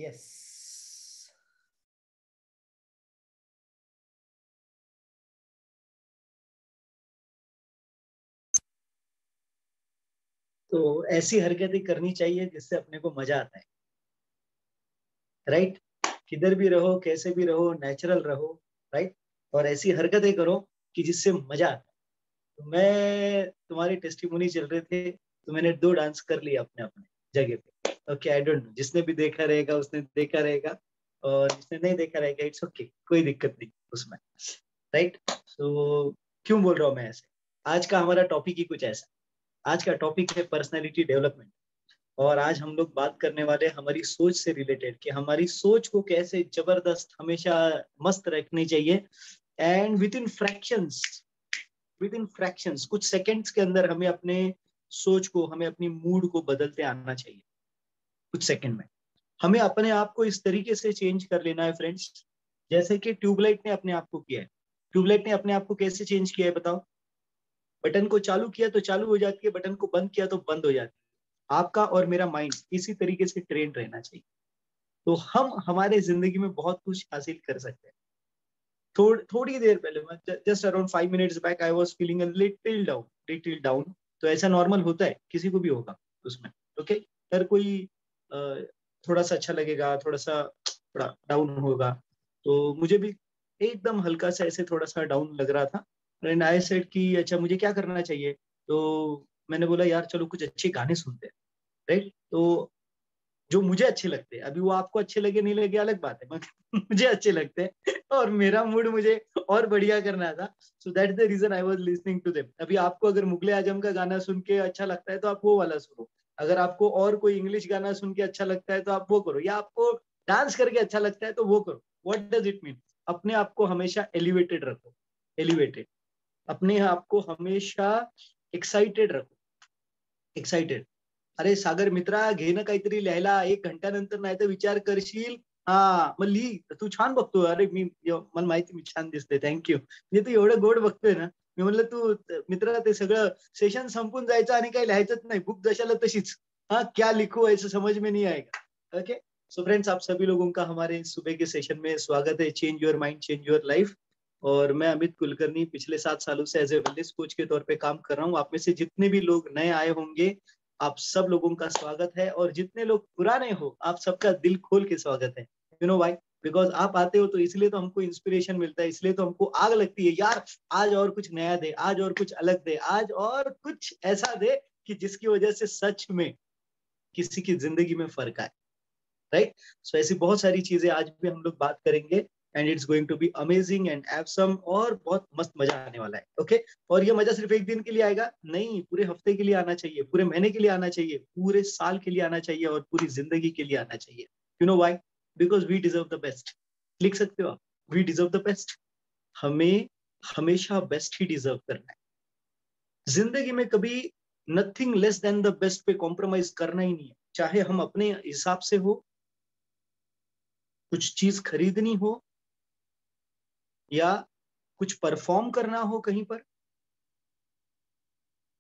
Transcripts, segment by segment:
Yes. तो ऐसी हरकतें करनी चाहिए जिससे अपने को मजा आता है, राइट। किधर भी रहो, कैसे भी रहो, नेचुरल रहो, राइट। और ऐसी हरकतें करो कि जिससे मजा आता है। तो मैं, तुम्हारी टेस्टिमोनी चल रहे थे तो मैंने 2 डांस कर लिया अपने अपने जगह पे। ओके, आई डोंट नो, जिसने भी देखा रहेगा उसने देखा रहेगा, और जिसने नहीं देखा रहेगा इट्स ओके, कोई दिक्कत नहीं उसमें, राइट। तो क्यों बोल रहा हूँ मैं ऐसे? आज का हमारा टॉपिक ही कुछ ऐसा। आज का टॉपिक है पर्सनैलिटी डेवलपमेंट। और आज हम लोग बात करने वाले हमारी सोच से रिलेटेड, कि हमारी सोच को कैसे जबरदस्त हमेशा मस्त रखनी चाहिए। एंड विद इन फ्रैक्शंस कुछ सेकंड्स के अंदर हमें अपने सोच को, हमें अपनी मूड को बदलते आना चाहिए। कुछ सेकंड में हमें अपने आप को इस तरीके से चेंज कर लेना है फ्रेंड्स, जैसे कि ट्यूबलाइट ने अपने आप को किया है। ट्यूबलाइट ने अपने आप को कैसे चेंज किया है बताओ? बटन को चालू किया तो चालू हो जाती है, बटन को बंद किया तो बंद हो जाती है। आपका और मेरा माइंड इसी तरीके से ट्रेन रहना चाहिए, तो हम हमारे जिंदगी में बहुत कुछ हासिल कर सकते हैं। थोड़ी देर पहले, just around 5 minutes back, I was feeling a little down. तो ऐसा नॉर्मल होता है, किसी को भी होगा उसमें। ओके, हर कोई थोड़ा सा अच्छा लगेगा, थोड़ा डाउन होगा। तो मुझे भी एकदम हल्का सा ऐसे थोड़ा सा डाउन लग रहा था। एंड आई सेड कि अच्छा मुझे क्या करना चाहिए। तो मैंने बोला यार चलो कुछ अच्छे गाने सुनते हैं, राइट। तो जो मुझे अच्छे लगते हैं, अभी वो आपको अच्छे लगे नहीं लगे अलग बात है, मगर मुझे अच्छे लगते हैं और मेरा मूड मुझे और बढ़िया करना था। So that's the reason I was listening to them. अभी आपको अगर मुगले आजम का गाना सुन के अच्छा लगता है तो आप वो वाला सुनो। अगर आपको और कोई इंग्लिश गाना सुन के अच्छा लगता है तो आप वो करो, या आपको डांस करके अच्छा लगता है तो वो करो। What does it mean? अपने आप को हमेशा एलिवेटेड रखो, एलिवेटेड। अपने आप को हमेशा एक्साइटेड रखो, एक्साइटेड। अरे सागर मित्रा, घे ना काहीतरी लिहायला, 1 घंट्यानंतर नाही तर विचार करशील. हा मग लिही, तू छान बघतोय. अरे मला माहिती मी छान दिसते, थँक्यू. म्हणजे तू एवढं गोड बघतोय ना. मी म्हणलं तू मित्रा ते सगळं सेशन संपून जायचं आणि काही लिहायचंच नाही, बुक जशाला तशीच. हाँ क्या लिखू ऐसे समझ में नहीं आएगा. ओके, सो फ्रेंड्स, आप सभी लोगों का हमारे सुबह के सेशन में स्वागत है। Change your mind, change your life. और मैं अमित कुलकर्णी पिछले 7 सालों से एज ए वेलनेस कोच के तौर पे काम कर रहा हूँ। आप में से जितने भी लोग नए आए होंगे, आप सब लोगों का स्वागत है, और जितने लोग पुराने हो आप सबका दिल खोल के स्वागत है। You know why? बिकॉज आप आते हो तो इसलिए तो हमको इंस्पिरेशन मिलता है, इसलिए तो हमको आग लगती है यार, आज और कुछ नया दे, आज और कुछ अलग दे, आज और कुछ ऐसा दे कि जिसकी वजह से सच में किसी की जिंदगी में फर्क आए, राइट। सो ऐसी बहुत सारी चीजें आज भी हम लोग बात करेंगे, and it's going to be amazing and awesome, और बहुत मस्त मजा आने वाला है। ओके, और ये मजा सिर्फ एक दिन के लिए आएगा नहीं, पूरे हफ्ते के लिए आना चाहिए, पूरे महीने के लिए आना चाहिए, पूरे साल के लिए आना चाहिए, और पूरी जिंदगी के लिए आना चाहिए। You know why? Because we deserve the best. लिख सकते हो आप, वी डिजर्व द बेस्ट। हमें हमेशा बेस्ट ही डिजर्व करना है जिंदगी में। कभी nothing less than the best पे कॉम्प्रोमाइज करना ही नहीं है, चाहे हम अपने हिसाब से हो, कुछ चीज खरीदनी हो, या कुछ परफॉर्म करना हो, कहीं पर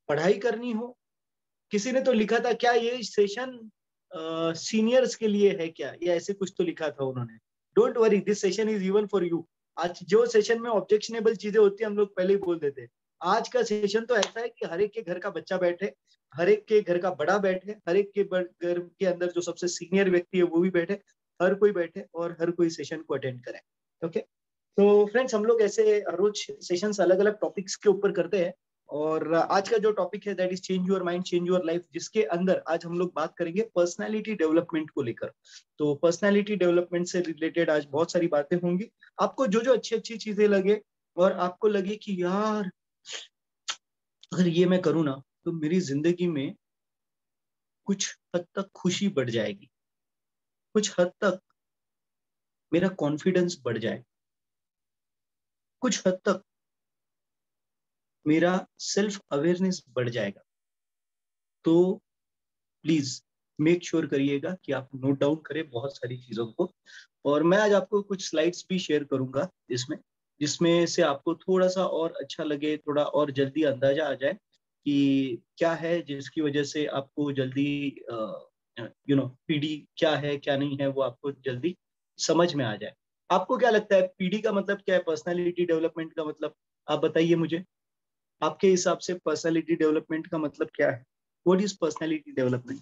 पढ़ाई करनी हो। किसी ने तो लिखा था, क्या ये सेशन सीनियर्स के लिए है क्या, या ऐसे कुछ तो लिखा था उन्होंने। Don't worry, this session is even for you. आज जो सेशन में ऑब्जेक्शनेबल चीजें होती है हम लोग पहले ही बोल देते हैं। आज का सेशन तो ऐसा है कि हर एक के घर का बच्चा बैठे, हर एक के घर का बड़ा बैठे, हर एक के घर के अंदर जो सबसे सीनियर व्यक्ति है वो भी बैठे, हर कोई बैठे और हर कोई सेशन को अटेंड करे। ओके, तो फ्रेंड्स, हम लोग ऐसे रोज सेशंस अलग अलग टॉपिक्स के ऊपर करते हैं। और आज का जो टॉपिक है that is change your mind, change your life, जिसके अंदर आज हम लोग बात करेंगे पर्सनालिटी डेवलपमेंट को लेकर। तो पर्सनालिटी डेवलपमेंट से रिलेटेड आज बहुत सारी बातें होंगी। आपको जो जो अच्छी अच्छी चीजें लगे, और आपको लगे कि यार अगर ये मैं करूँ ना तो मेरी जिंदगी में कुछ हद तक खुशी बढ़ जाएगी, कुछ हद तक मेरा कॉन्फिडेंस बढ़ जाएगा, कुछ हद तक मेरा सेल्फ अवेयरनेस बढ़ जाएगा, तो प्लीज मेक श्योर करिएगा कि आप नोट डाउन करें बहुत सारी चीजों को। और मैं आज आपको कुछ स्लाइड्स भी शेयर करूंगा जिसमें जिसमें से आपको थोड़ा सा और अच्छा लगे, थोड़ा और जल्दी अंदाजा आ जाए कि क्या है जिसकी वजह से आपको जल्दी पीडी क्या है क्या नहीं है वो आपको जल्दी समझ में आ जाए। आपको क्या लगता है पीडी का मतलब क्या है, पर्सनालिटी डेवलपमेंट का मतलब? आप बताइए मुझे, आपके हिसाब से पर्सनालिटी डेवलपमेंट का मतलब क्या है? What is personality development?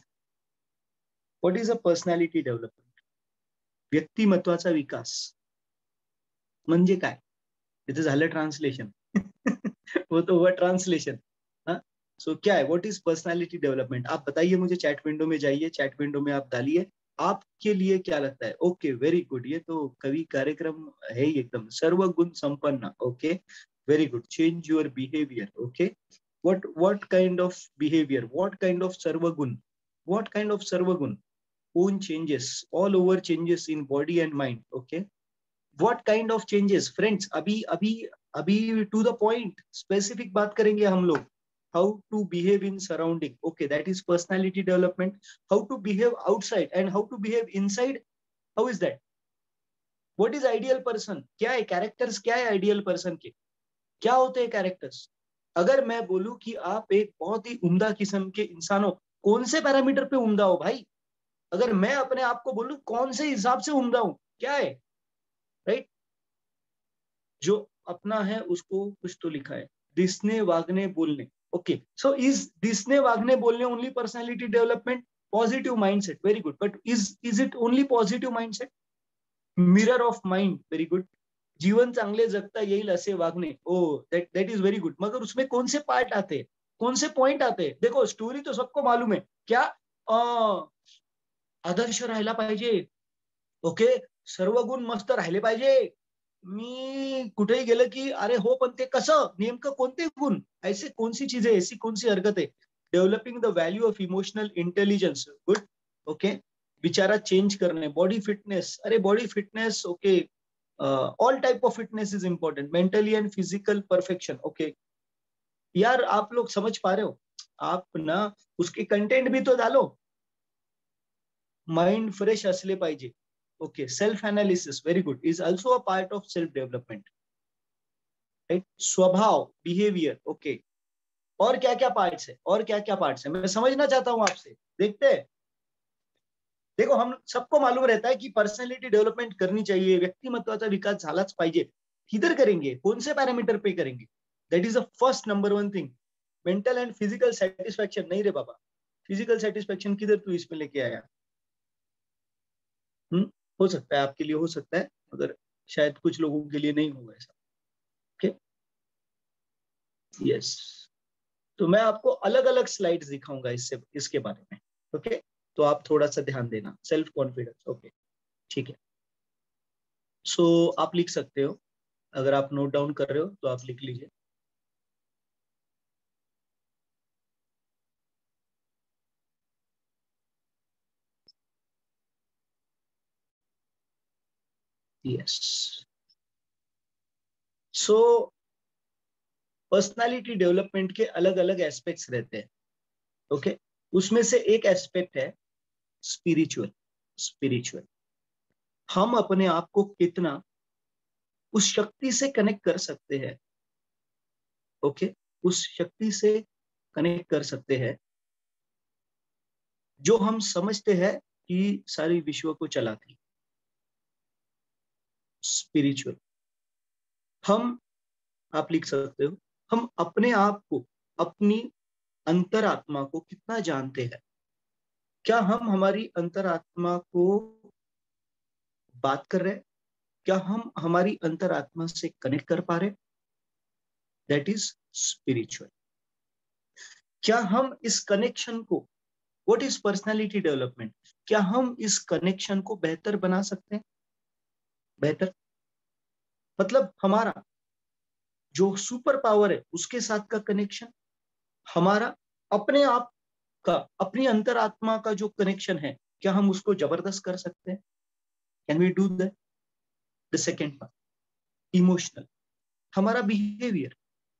What is a personality development? व्यक्तिमत्वाचा विकास म्हणजे काय? इथे झालं ट्रान्सलेशन. वो तो हुआ ट्रांसलेशन. हाँ, सो क्या है, व्हाट इज पर्सनालिटी डेवलपमेंट? आप बताइए मुझे, चैट विंडो में जाइए, चैट विंडो में आप डालिए आपके लिए क्या लगता है। ओके, वेरी गुड, ये तो कवि कार्यक्रम है ही एकदम, सर्वगुण संपन्न। Okay, very good, change your behaviour. Okay, what kind of behavior, what kind of सर्वगुण, what kind of सर्वगुण? own changes, all over changes in body and mind. Okay, what kind of changes friends? अभी अभी अभी to the point, specific बात करेंगे हम लोग. How to behave in surrounding. Okay, that is personality development. How to behave outside and how to behave inside. How is that? What is ideal person? क्या है characters, क्या है ideal person के? क्या होते हैं characters? अगर मैं बोलूं कि आप एक बहुत ही उम्दा किस्म के इंसान हो, कौन से पैरामीटर पे उम्दा हो भाई? अगर मैं अपने आप को बोलूं कौन से हिसाब से उम्दा हूं, क्या है? राइट, जो अपना है उसको कुछ तो लिखा है, दिसने वागने बोलने. ओके, सो इज दिसने वागने बोलने only personality development? Positive mindset, very good, but is it only positive mindset? Mirror of mind, very good. जीवन चांगले जगता येईल असे वागणे, oh that that is very good. मगर उसमें कौन से पार्ट आते हैं, कौन से पॉइंट आते हैं? देखो स्टोरी तो सबको मालूम है, क्या आदर्श राहायला पाहिजे. ओके, सर्व गुण मस्त राहिले पाहिजे. मी कुठेही गेलं की अरे हो, पण ते कसं, नेमकं कोणते गुण, ऐसे कौन सी चीज है, ऐसी कौन सी हरकत है? Developing the value of emotional intelligence, good. Okay, विचारात चेंज करणे, बॉडी फिटनेस, अरे body fitness, okay, all type of fitness is important, mentally and physical perfection. Okay, यार आप लोग समझ पा रहे हो? आप ना उसके कंटेंट भी तो डालो. माइंड फ्रेश असले पाहिजे. Okay, self analysis, very good, is also a part of self development. Right, स्वभाव, बिहेवियर. ओके, और क्या क्या पार्ट्स है, और क्या क्या पार्ट्स है, मैं समझना चाहता हूं आपसे. देखते हैं. देखो हम सबको मालूम रहता है कि पर्सनॅलिटी डेव्हलपमेंट करनी चाहिए, व्यक्तिमत्वाचा विकास झालाच पाहिजे. किधर करेंगे, कौन से पैरामीटर पे करेंगे? That is the first number one thing. Mental and physical satisfaction नहीं रे बाबा, फिजिकल सेटिस्फैक्शन किधर तू इसमें लेके आया? हम्म, हो सकता है आपके लिए हो सकता है, मगर शायद कुछ लोगों के लिए नहीं होगा ऐसा. Okay, yes. तो मैं आपको अलग अलग स्लाइड्स दिखाऊंगा इससे, इसके बारे में. ओके, तो आप थोड़ा सा ध्यान देना. सेल्फ कॉन्फिडेंस, ओके, ठीक है. सो आप लिख सकते हो, अगर आप नोट डाउन कर रहे हो तो आप लिख लीजिए. यस. सो पर्सनालिटी डेवलपमेंट के अलग अलग एस्पेक्ट्स रहते हैं. ओके, उसमें से एक एस्पेक्ट है स्पिरिचुअल. स्पिरिचुअल, हम अपने आप को कितना उस शक्ति से कनेक्ट कर सकते हैं. ओके, उस शक्ति से कनेक्ट कर सकते हैं जो हम समझते हैं कि सारी विश्व को चलाती. स्पिरिचुअल, हम, आप लिख सकते हो, हम अपने आप को, अपनी अंतरात्मा को कितना जानते हैं? क्या हम हमारी अंतरात्मा को बात कर रहे हैं? क्या हम हमारी अंतरात्मा से कनेक्ट कर पा रहे? That is spiritual. क्या हम इस कनेक्शन को, व्हाट इज पर्सनालिटी डेवलपमेंट, क्या हम इस कनेक्शन को बेहतर बना सकते हैं? बेहतर मतलब हमारा जो सुपर पावर है उसके साथ का कनेक्शन, हमारा अपने आप का, अपनी अंतरात्मा का जो कनेक्शन है, क्या हम उसको जबरदस्त कर सकते हैं? Can we do that? The second part, emotional, हमारा बिहेवियर,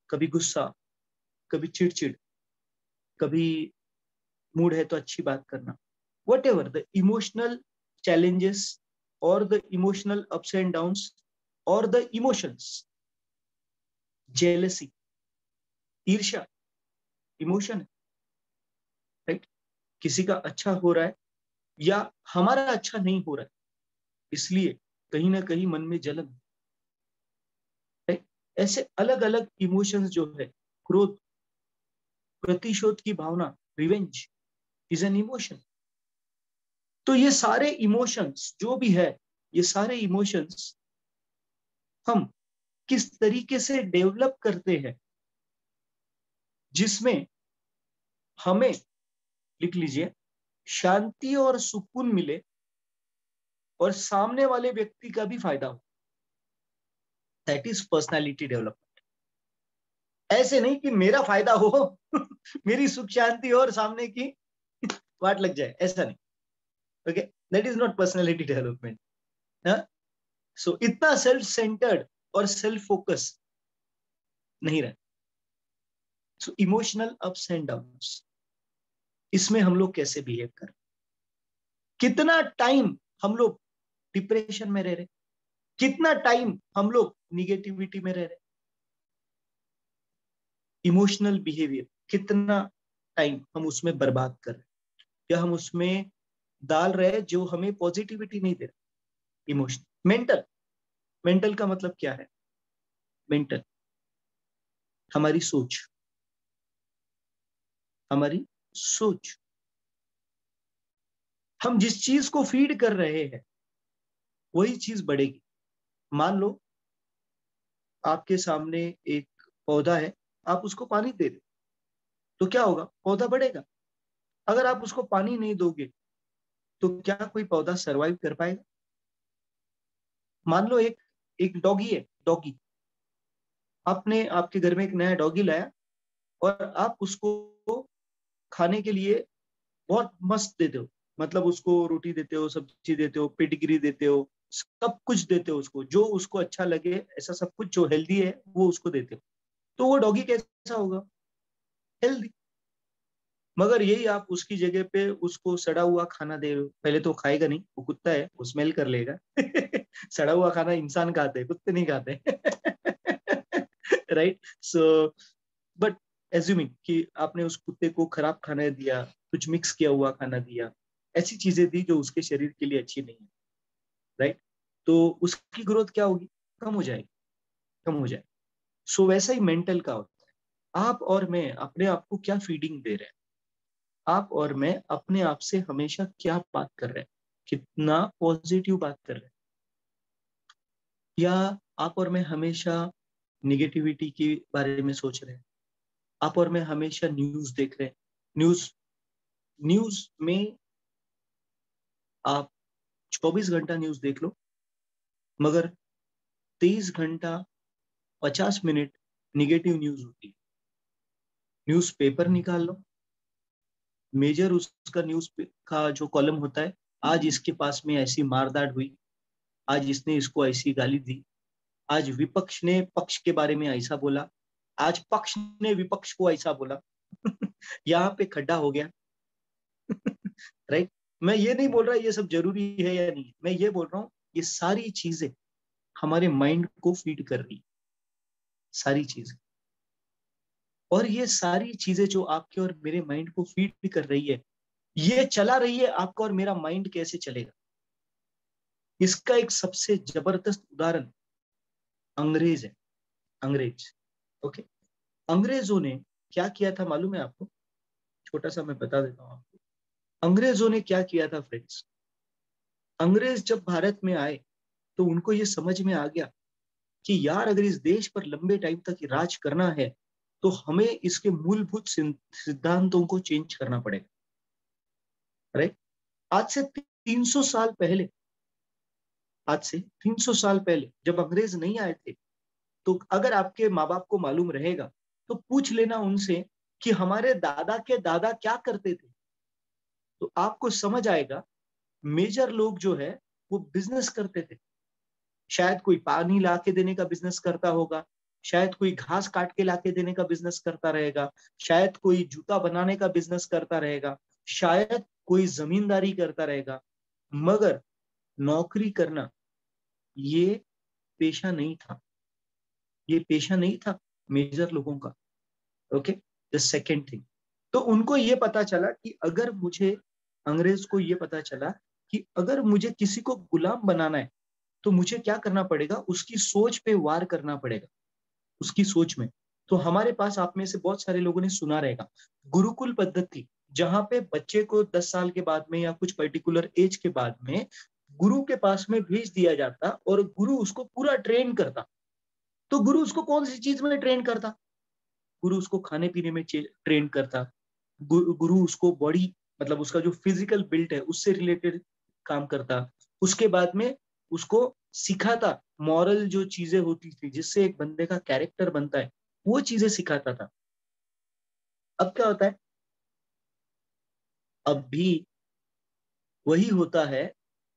कभी गुस्सा, कभी चिड़चिड़, कभी मूड है तो अच्छी बात करना, whatever the emotional challenges और the emotional ups and downs और द इमोशंस. जेलसी, ईर्ष्या, इमोशन है. राइट, किसी का अच्छा हो रहा है या हमारा अच्छा नहीं हो रहा है, इसलिए कहीं ना कहीं मन में जलन है। ऐसे अलग अलग इमोशंस जो है, क्रोध, प्रतिशोध की भावना, रिवेंज इज एन इमोशन। तो ये सारे इमोशंस जो भी है, ये सारे इमोशंस हम किस तरीके से डेवलप करते हैं, जिसमें हमें, लिख लीजिए, शांति और सुकून मिले और सामने वाले व्यक्ति का भी फायदा हो। That is personality development. ऐसे नहीं कि मेरा फायदा हो मेरी सुख शांति और सामने की वाट लग जाए, ऐसा नहीं। Okay, that is not personality development. So इतना सेल्फ सेंटर्ड और सेल्फ फोकस नहीं रहे। So emotional ups and downs, इसमें हम लोग कैसे बिहेव कर, कितना टाइम हम लोग डिप्रेशन में रह रहे, कितना टाइम हम लोग निगेटिविटी में रह रहे, इमोशनल बिहेवियर कितना टाइम हम उसमें बर्बाद कर रहे, या हम उसमें डाल रहे जो हमें पॉजिटिविटी नहीं दे रहा। इमोशनल, मेंटल, मेंटल का मतलब क्या है? मेंटल हमारी सोच, हमारी सोच। हम जिस चीज को फीड कर रहे हैं वही चीज बढ़ेगी। मान लो आपके सामने एक पौधा है, आप उसको पानी दे दे तो क्या होगा? पौधा बढ़ेगा। अगर आप उसको पानी नहीं दोगे तो क्या कोई पौधा सरवाइव कर पाएगा? मान लो एक एक डॉगी है, डॉगी, आपने आपके घर में एक नया डॉगी लाया और आप उसको खाने के लिए बहुत मस्त देते हो, मतलब उसको रोटी देते हो, सब्जी देते हो, पेडिग्री देते हो, सब कुछ देते हो उसको, जो उसको अच्छा लगे, ऐसा सब कुछ जो हेल्दी है वो उसको देते हो, तो वो डॉगी कैसा होगा? हेल्दी। मगर यही आप उसकी जगह पे उसको सड़ा हुआ खाना दे रहे हो, पहले तो खाएगा नहीं, वो कुत्ता है, वो स्मेल कर लेगा सड़ा हुआ खाना इंसान खाते हैं, कुत्ते नहीं खाते राइट। सो बट एज्यूमिंग कि आपने उस कुत्ते को खराब खाना दिया, कुछ मिक्स किया हुआ खाना दिया, ऐसी चीजें दी जो उसके शरीर के लिए अच्छी नहीं है, राइट, तो उसकी ग्रोथ क्या होगी? कम हो जाएगी, कम हो जाएगी। सो वैसा ही मेंटल का होता है। आप और मैं अपने आप को क्या फीडिंग दे रहे हैं, आप और मैं अपने आप से हमेशा क्या बात कर रहे हैं, कितना पॉजिटिव बात कर रहे हैं, या आप और मैं हमेशा निगेटिविटी के बारे में सोच रहे हैं, आप और मैं हमेशा न्यूज देख रहे हैं। न्यूज न्यूज में आप 24 घंटा न्यूज देख लो, मगर 23 घंटा 50 मिनट निगेटिव न्यूज होती है। न्यूज पेपर निकाल लो, मेजर उसका न्यूज का जो कॉलम होता है, आज इसके पास में ऐसी मारदाड़ हुई, आज इसने इसको ऐसी गाली दी, आज विपक्ष ने पक्ष के बारे में ऐसा बोला, आज पक्ष ने विपक्ष को ऐसा बोला यहाँ पे खड्डा हो गया राइट। मैं ये नहीं बोल रहा ये सब जरूरी है या नहीं, मैं ये बोल रहा हूँ ये सारी चीजें हमारे माइंड को फीड कर रही, सारी चीजें। और ये सारी चीजें जो आपके और मेरे माइंड को फीड कर रही है, ये चला रही है आपका और मेरा माइंड कैसे चलेगा? इसका एक सबसे जबरदस्त उदाहरण अंग्रेज है, अंग्रेज। ओके, अंग्रेजों ने क्या किया था मालूम है आपको? छोटा सा मैं बता देता हूँ आपको। अंग्रेजों ने क्या किया था फ्रेंड्स? अंग्रेज जब भारत में आए तो उनको ये समझ में आ गया कि यार अगर इस देश पर लंबे टाइम तक राज करना है तो हमें इसके मूलभूत सिद्धांतों को चेंज करना पड़ेगा, राइट। आज से 300 साल पहले, आज से 300 साल पहले जब अंग्रेज नहीं आए थे, तो अगर आपके माँ बाप को मालूम रहेगा तो पूछ लेना उनसे कि हमारे दादा के दादा क्या करते थे, तो आपको समझ आएगा मेजर लोग जो है वो बिजनेस करते थे। शायद कोई पानी ला के देने का बिजनेस करता होगा, शायद कोई घास काट के ला के देने का बिजनेस करता रहेगा, शायद कोई जूता बनाने का बिजनेस करता रहेगा, शायद कोई जमींदारी करता रहेगा, मगर नौकरी करना ये पेशा नहीं था, ये पेशा नहीं था मेजर लोगों का। ओके, द सेकेंड थिंग, तो उनको ये पता चला कि अगर मुझे अंग्रेज को ये पता चला कि अगर मुझे किसी को गुलाम बनाना है तो मुझे क्या करना पड़ेगा, उसकी सोच पे वार करना पड़ेगा, उसकी सोच में। तो हमारे पास आप में से बहुत सारे लोगों ने सुना रहेगा गुरुकुल पद्धति, जहां पे बच्चे को 10 साल के बाद में या कुछ पर्टिकुलर एज के बाद में गुरु के पास में भेज दिया जाता और गुरु उसको पूरा ट्रेन करता। तो गुरु उसको कौन सी चीज में ट्रेन करता? गुरु उसको खाने पीने में ट्रेन करता। गुरु उसको बॉडी, मतलब उसका जो फिजिकल बिल्ट है उससे रिलेटेड काम करता। उसके बाद में उसको सिखाता, मॉरल जो चीजें होती थी जिससे एक बंदे का कैरेक्टर बनता है, वो चीजें सिखाता था। अब क्या होता है, अब भी वही होता है,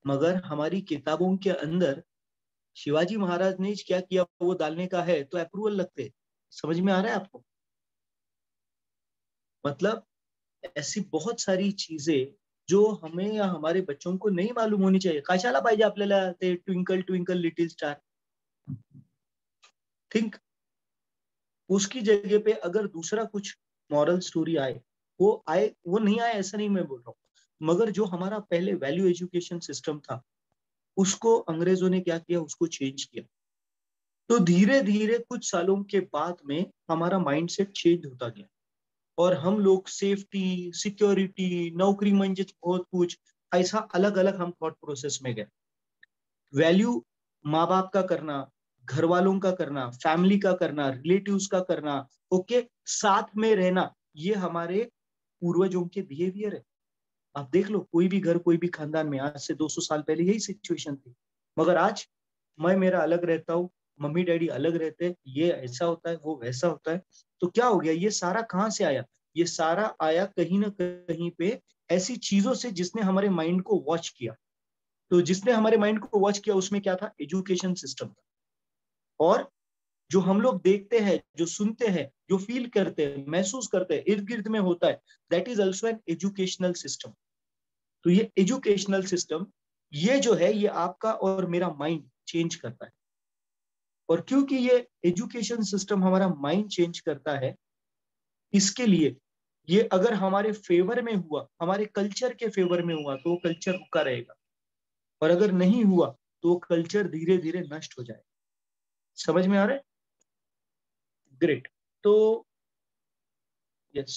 मगर हमारी किताबों के अंदर शिवाजी महाराज ने क्या किया वो डालने का है तो अप्रूवल लगते। समझ में आ रहा है आपको? मतलब ऐसी बहुत सारी चीजें जो हमें या हमारे बच्चों को नहीं मालूम होनी चाहिए। कशाला पाहिजे आपल्याला ते twinkle twinkle little star? Think उसकी जगह पे अगर दूसरा कुछ मॉरल स्टोरी आए, वो नहीं आए ऐसा नहीं मैं बोल रहा हूँ, मगर जो हमारा पहले वैल्यू एजुकेशन सिस्टम था उसको अंग्रेजों ने क्या किया, उसको चेंज किया। तो धीरे धीरे कुछ सालों के बाद में हमारा माइंडसेट चेंज होता गया और हम लोग सेफ्टी, सिक्योरिटी, नौकरी म्हणजे बहुत कुछ ऐसा अलग अलग हम थॉट प्रोसेस में गए। वैल्यू माँ बाप का करना, घर वालों का करना, फैमिली का करना, रिलेटिव्स का करना, ओके, साथ में रहना, ये हमारे पूर्वजों के बिहेवियर है। आप देख लो कोई भी घर, कोई भी खानदान में आज से 200 साल पहले यही सिचुएशन थी। मगर आज मैं मेरा अलग रहता हूँ, मम्मी डैडी अलग रहते हैं, ये ऐसा होता है, वो वैसा होता है। तो क्या हो गया, ये सारा कहाँ से आया? ये सारा आया कहीं ना कहीं पे ऐसी चीजों से जिसने हमारे माइंड को वॉच किया। तो जिसने हमारे माइंड को वॉच किया उसमें क्या था? एजुकेशन सिस्टम था। और जो हम लोग देखते हैं, जो सुनते हैं, जो फील करते हैं, महसूस करते हैं, इर्द गिर्द में होता है, that is also an educational system. तो ये एजुकेशनल सिस्टम, ये जो है, ये आपका और मेरा माइंड चेंज करता है। और क्योंकि ये एजुकेशन सिस्टम हमारा माइंड चेंज करता है, इसके लिए ये अगर हमारे फेवर में हुआ, हमारे कल्चर के फेवर में हुआ, तो वो कल्चर रुका रहेगा। और अगर नहीं हुआ तो वो कल्चर धीरे धीरे नष्ट हो जाएगा। समझ में आ रहा है? ग्रेट। तो yes,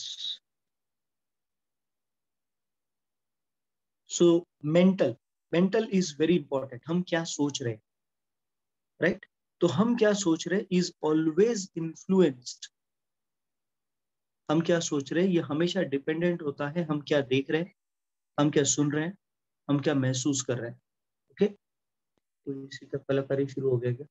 so mental mental is very important. हम क्या सोच रहे हैं, राइट? तो हम क्या सोच रहे हैं इज ऑलवेज इन्फ्लुएंस्ड। हम क्या सोच रहे हैं ये हमेशा डिपेंडेंट होता है हम क्या देख रहे हैं, हम क्या सुन रहे हैं, हम क्या महसूस कर रहे हैं। ओके, तो इसी का कलाकारी शुरू हो गया क्या?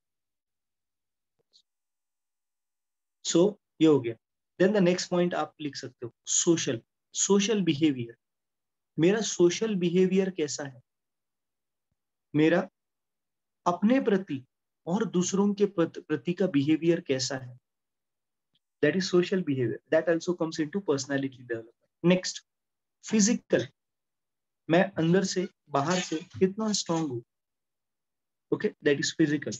सो ये हो गया। देन द नेक्स्ट पॉइंट आप लिख सकते हो, सोशल सोशल बिहेवियर। मेरा सोशल बिहेवियर कैसा है? मेरा अपने प्रति और दूसरों के प्रति का बिहेवियर कैसा है? That is social behaviour. That also comes into personality development. Next, physical. मैं अंदर से बाहर से कितना स्ट्रांग हूँ। Okay, that is physical.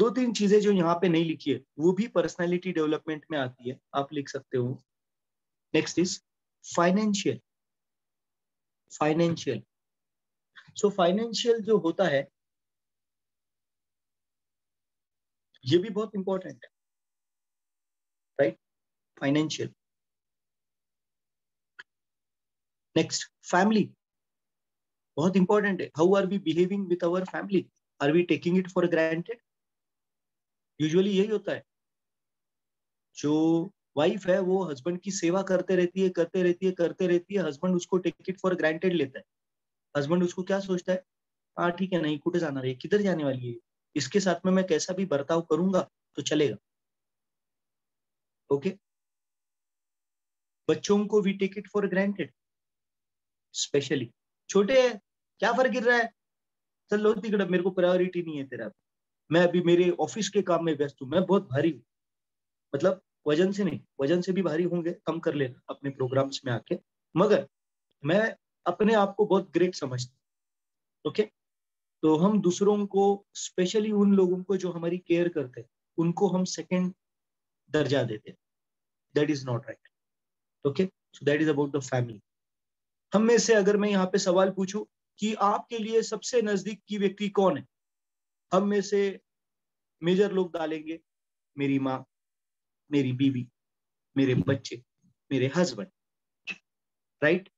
दो तीन चीजें जो यहाँ पे नहीं लिखी है वो भी पर्सनालिटी डेवलपमेंट में आती है, आप लिख सकते हो। Next is financial. Financial, so financial जो होता है ये भी बहुत इंपॉर्टेंट है, राइट? फाइनेंशियल। नेक्स्ट, फैमिली, बहुत इंपॉर्टेंट है। How are we behaving with our family? Are we taking it for granted? Usually यही होता है। जो वाइफ है वो हस्बैंड की सेवा करते रहती है, करते रहती है, करते रहती है, हस्बैंड उसको टेक इट फॉर ग्रांटेड लेता है। हस्बैंड उसको क्या सोचता है, हाँ ठीक है, नहीं कुटे जाना है, किधर जाने वाली है, इसके साथ में मैं कैसा भी बर्ताव करूंगा तो चलेगा। ओके, बच्चों को we take it for granted, specially छोटे हैं, क्या फर्क गिर रहा है, चल लो तिकड़, मेरे को प्रायोरिटी नहीं है तेरा, मैं अभी मेरे ऑफिस के काम में व्यस्त हूँ, मैं बहुत भारी हूँ। मतलब वजन से नहीं, वजन से भी भारी होंगे, कम कर लेना अपने प्रोग्राम्स में आके, मगर मैं अपने आप को बहुत ग्रेट समझता हूँ। ओके, तो हम दूसरों को, स्पेशली उन लोगों को जो हमारी केयर करते हैं, उनको हम सेकंड दर्जा देते हैं। That is not right. Okay, so that is about the family. हम में से अगर मैं यहाँ पे सवाल पूछूं कि आपके लिए सबसे नजदीक की व्यक्ति कौन है, हम में से मेजर लोग डालेंगे मेरी माँ, मेरी बीवी, मेरे बच्चे, मेरे हस्बैंड, राइट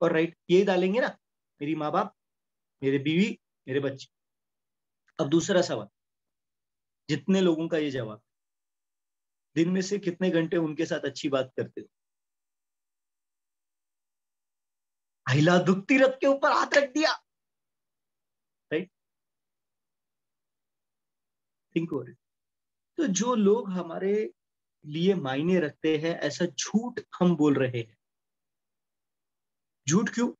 और राइट, यही डालेंगे ना, मेरी माँ बाप, मेरे बीवी, मेरे बच्चे। अब दूसरा सवाल, जितने लोगों का ये जवाब, दिन में से कितने घंटे उनके साथ अच्छी बात करते हो? हिला दुखती रथ के ऊपर हाथ रख दिया, राइट, थिंक हो रहे। तो जो लोग हमारे लिए मायने रखते हैं, ऐसा झूठ हम बोल रहे हैं। झूठ क्यों?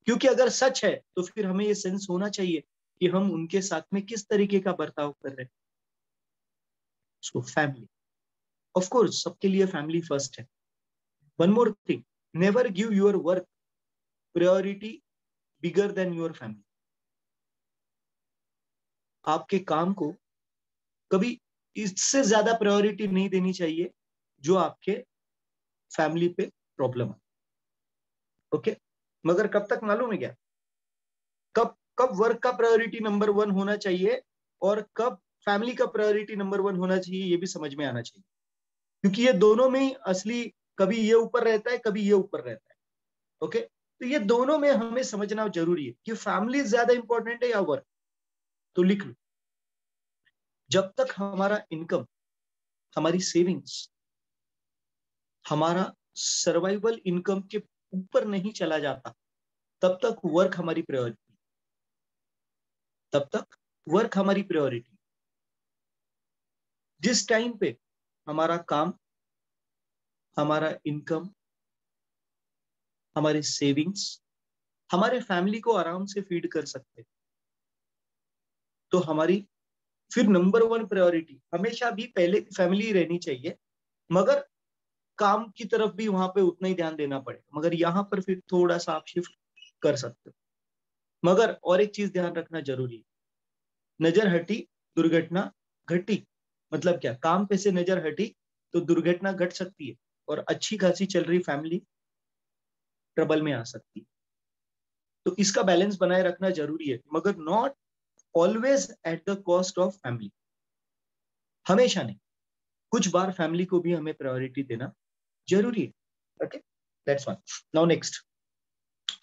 क्योंकि अगर सच है तो फिर हमें ये सेंस होना चाहिए कि हम उनके साथ में किस तरीके का बर्ताव कर रहे हैं। सो फैमिली, ऑफ कोर्स सबके लिए फैमिली फर्स्ट है। One more thing, never give your work priority bigger than your family. आपके काम को कभी इससे ज्यादा प्रायोरिटी नहीं देनी चाहिए जो आपके फैमिली पे प्रॉब्लम है। ओके, मगर कब तक मालूम है क्या? कब कब वर्क का प्रायोरिटी नंबर 1 होना चाहिए और कब फैमिली का प्रायोरिटी नंबर 1 होना चाहिए, ये भी समझ में आना चाहिए। क्योंकि ये दोनों में ही असली, कभी ये ऊपर रहता है, कभी ये ऊपर रहता है। ओके, तो ये दोनों में हमें समझना जरूरी है कि फैमिली ज्यादा इंपॉर्टेंट है या वर्क। तो लिख लो, जब तक हमारा इनकम, हमारी सेविंग्स, हमारा सर्वाइवल इनकम के ऊपर नहीं चला जाता, तब तक वर्क हमारी प्रायोरिटी, तब तक वर्क हमारी प्रायोरिटी। जिस टाइम पे हमारा काम, हमारा इनकम, हमारे सेविंग्स हमारे फैमिली को आराम से फीड कर सकते, तो हमारी फिर नंबर 1 प्रायोरिटी हमेशा भी पहले फैमिली रहनी चाहिए। मगर काम की तरफ भी वहां पे उतना ही ध्यान देना पड़ेगा, मगर यहाँ पर फिर थोड़ा सा आप शिफ्ट कर सकते हो। मगर और एक चीज ध्यान रखना जरूरी है, नजर हटी दुर्घटना घटी। मतलब क्या, काम पे से नजर हटी तो दुर्घटना घट सकती है और अच्छी खासी चल रही फैमिली ट्रबल में आ सकती है। तो इसका बैलेंस बनाए रखना जरूरी है, मगर not always at the cost of family. हमेशा नहीं, कुछ बार फैमिली को भी हमें प्रायोरिटी देना जरूरी है। Okay, that's one. Now next,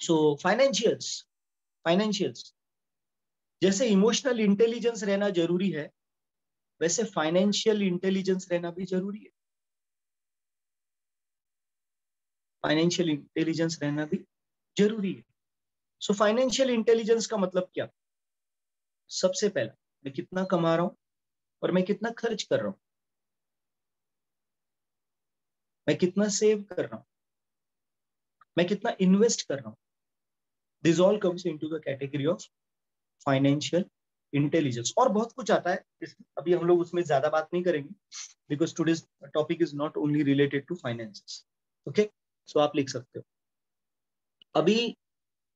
so financials. Financials, जैसे इमोशनल इंटेलिजेंस रहना जरूरी है, वैसे फाइनेंशियल इंटेलिजेंस रहना भी जरूरी है। फाइनेंशियल इंटेलिजेंस रहना भी जरूरी है। सो फाइनेंशियल इंटेलिजेंस का मतलब क्या? सबसे पहला, मैं कितना कमा रहा हूं और मैं कितना खर्च कर रहा हूं, मैं कितना सेव कर रहा हूं, मैं कितना इन्वेस्ट कर रहा हूं। This all comes into the category of financial intelligence. और बहुत कुछ आता है, अभी हम लोग उसमें ज्यादा बात नहीं करेंगे, because today's topic is not only related to finances. Okay, so आप लिख सकते हो, अभी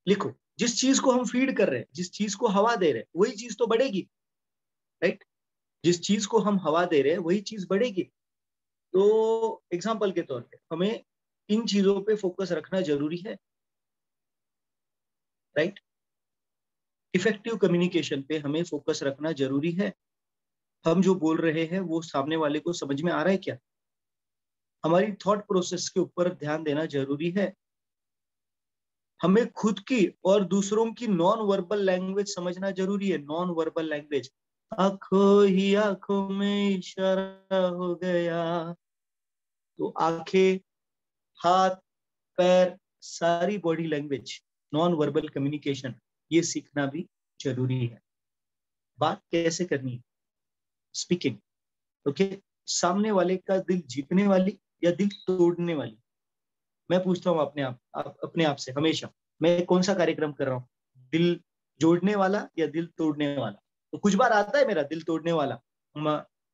लिखो, जिस चीज को हम फीड कर रहे हैं, जिस चीज को हवा दे रहे हैं, वही चीज तो बढ़ेगी, राइट? जिस चीज को हम हवा दे रहे हैं वही चीज बढ़ेगी। तो एग्जाम्पल के तौर पे हमें इन चीजों पे फोकस रखना जरूरी है, राइट? इफेक्टिव कम्युनिकेशन पे हमें फोकस रखना जरूरी है। हम जो बोल रहे हैं वो सामने वाले को समझ में आ रहा है क्या? हमारी थॉट प्रोसेस के ऊपर ध्यान देना जरूरी है। हमें खुद की और दूसरों की नॉन वर्बल लैंग्वेज समझना जरूरी है। नॉन वर्बल लैंग्वेज, आंखों ही आंखों में इशारा हो गया, तो आंखें, हाथ, पैर, सारी body language, non verbal communication, ये सीखना भी जरूरी है। बात कैसे करनी है? स्पीकिंग। ओके, सामने वाले का दिल जीतने वाली या दिल तोड़ने वाली? मैं पूछता हूँ अपने आप से हमेशा, मैं कौन सा कार्यक्रम कर रहा हूँ, दिल जोड़ने वाला या दिल तोड़ने वाला? तो कुछ बार आता है मेरा दिल तोड़ने वाला,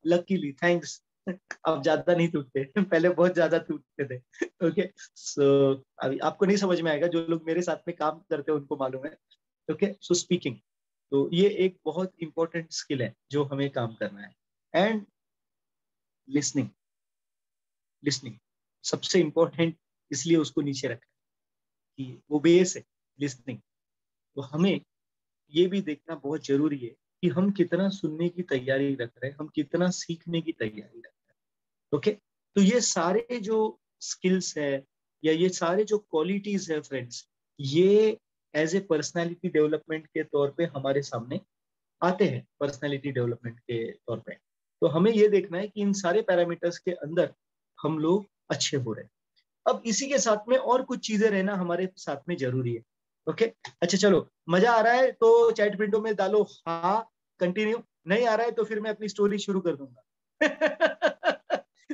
लकीली, थैंक्स, अब ज्यादा नहीं टूटते, पहले बहुत ज्यादा टूटते थे। ओके, सो अभी आपको नहीं समझ में आएगा, जो लोग मेरे साथ में काम करते हैं उनको मालूम है। ओके, सो स्पीकिंग, तो ये एक बहुत इंपॉर्टेंट स्किल है जो हमें काम करना है। एंड लिसनिंग, लिसनिंग सबसे इंपॉर्टेंट, इसलिए उसको नीचे रखा। कि वो बेस है लिसनिंग। तो हमें ये भी देखना बहुत जरूरी है कि हम कितना सुनने की तैयारी रख रहे हैं, हम कितना सीखने की तैयारी रख रहे हैं। ओके, तो ये सारे जो स्किल्स है या ये सारे जो क्वालिटीज है फ्रेंड्स, ये एज ए पर्सनालिटी डेवलपमेंट के तौर पे हमारे सामने आते हैं, पर्सनालिटी डेवलपमेंट के तौर पे। तो हमें ये देखना है कि इन सारे पैरामीटर्स के अंदर हम लोग अच्छे हो रहे हैं। अब इसी के साथ में और कुछ चीजें रहना हमारे साथ में जरूरी है। ओके, अच्छा चलो, मजा आ रहा है तो चैट विंडो में डालो हाँ कंटिन्यू, नहीं आ रहा है तो फिर मैं अपनी स्टोरी शुरू कर दूंगा।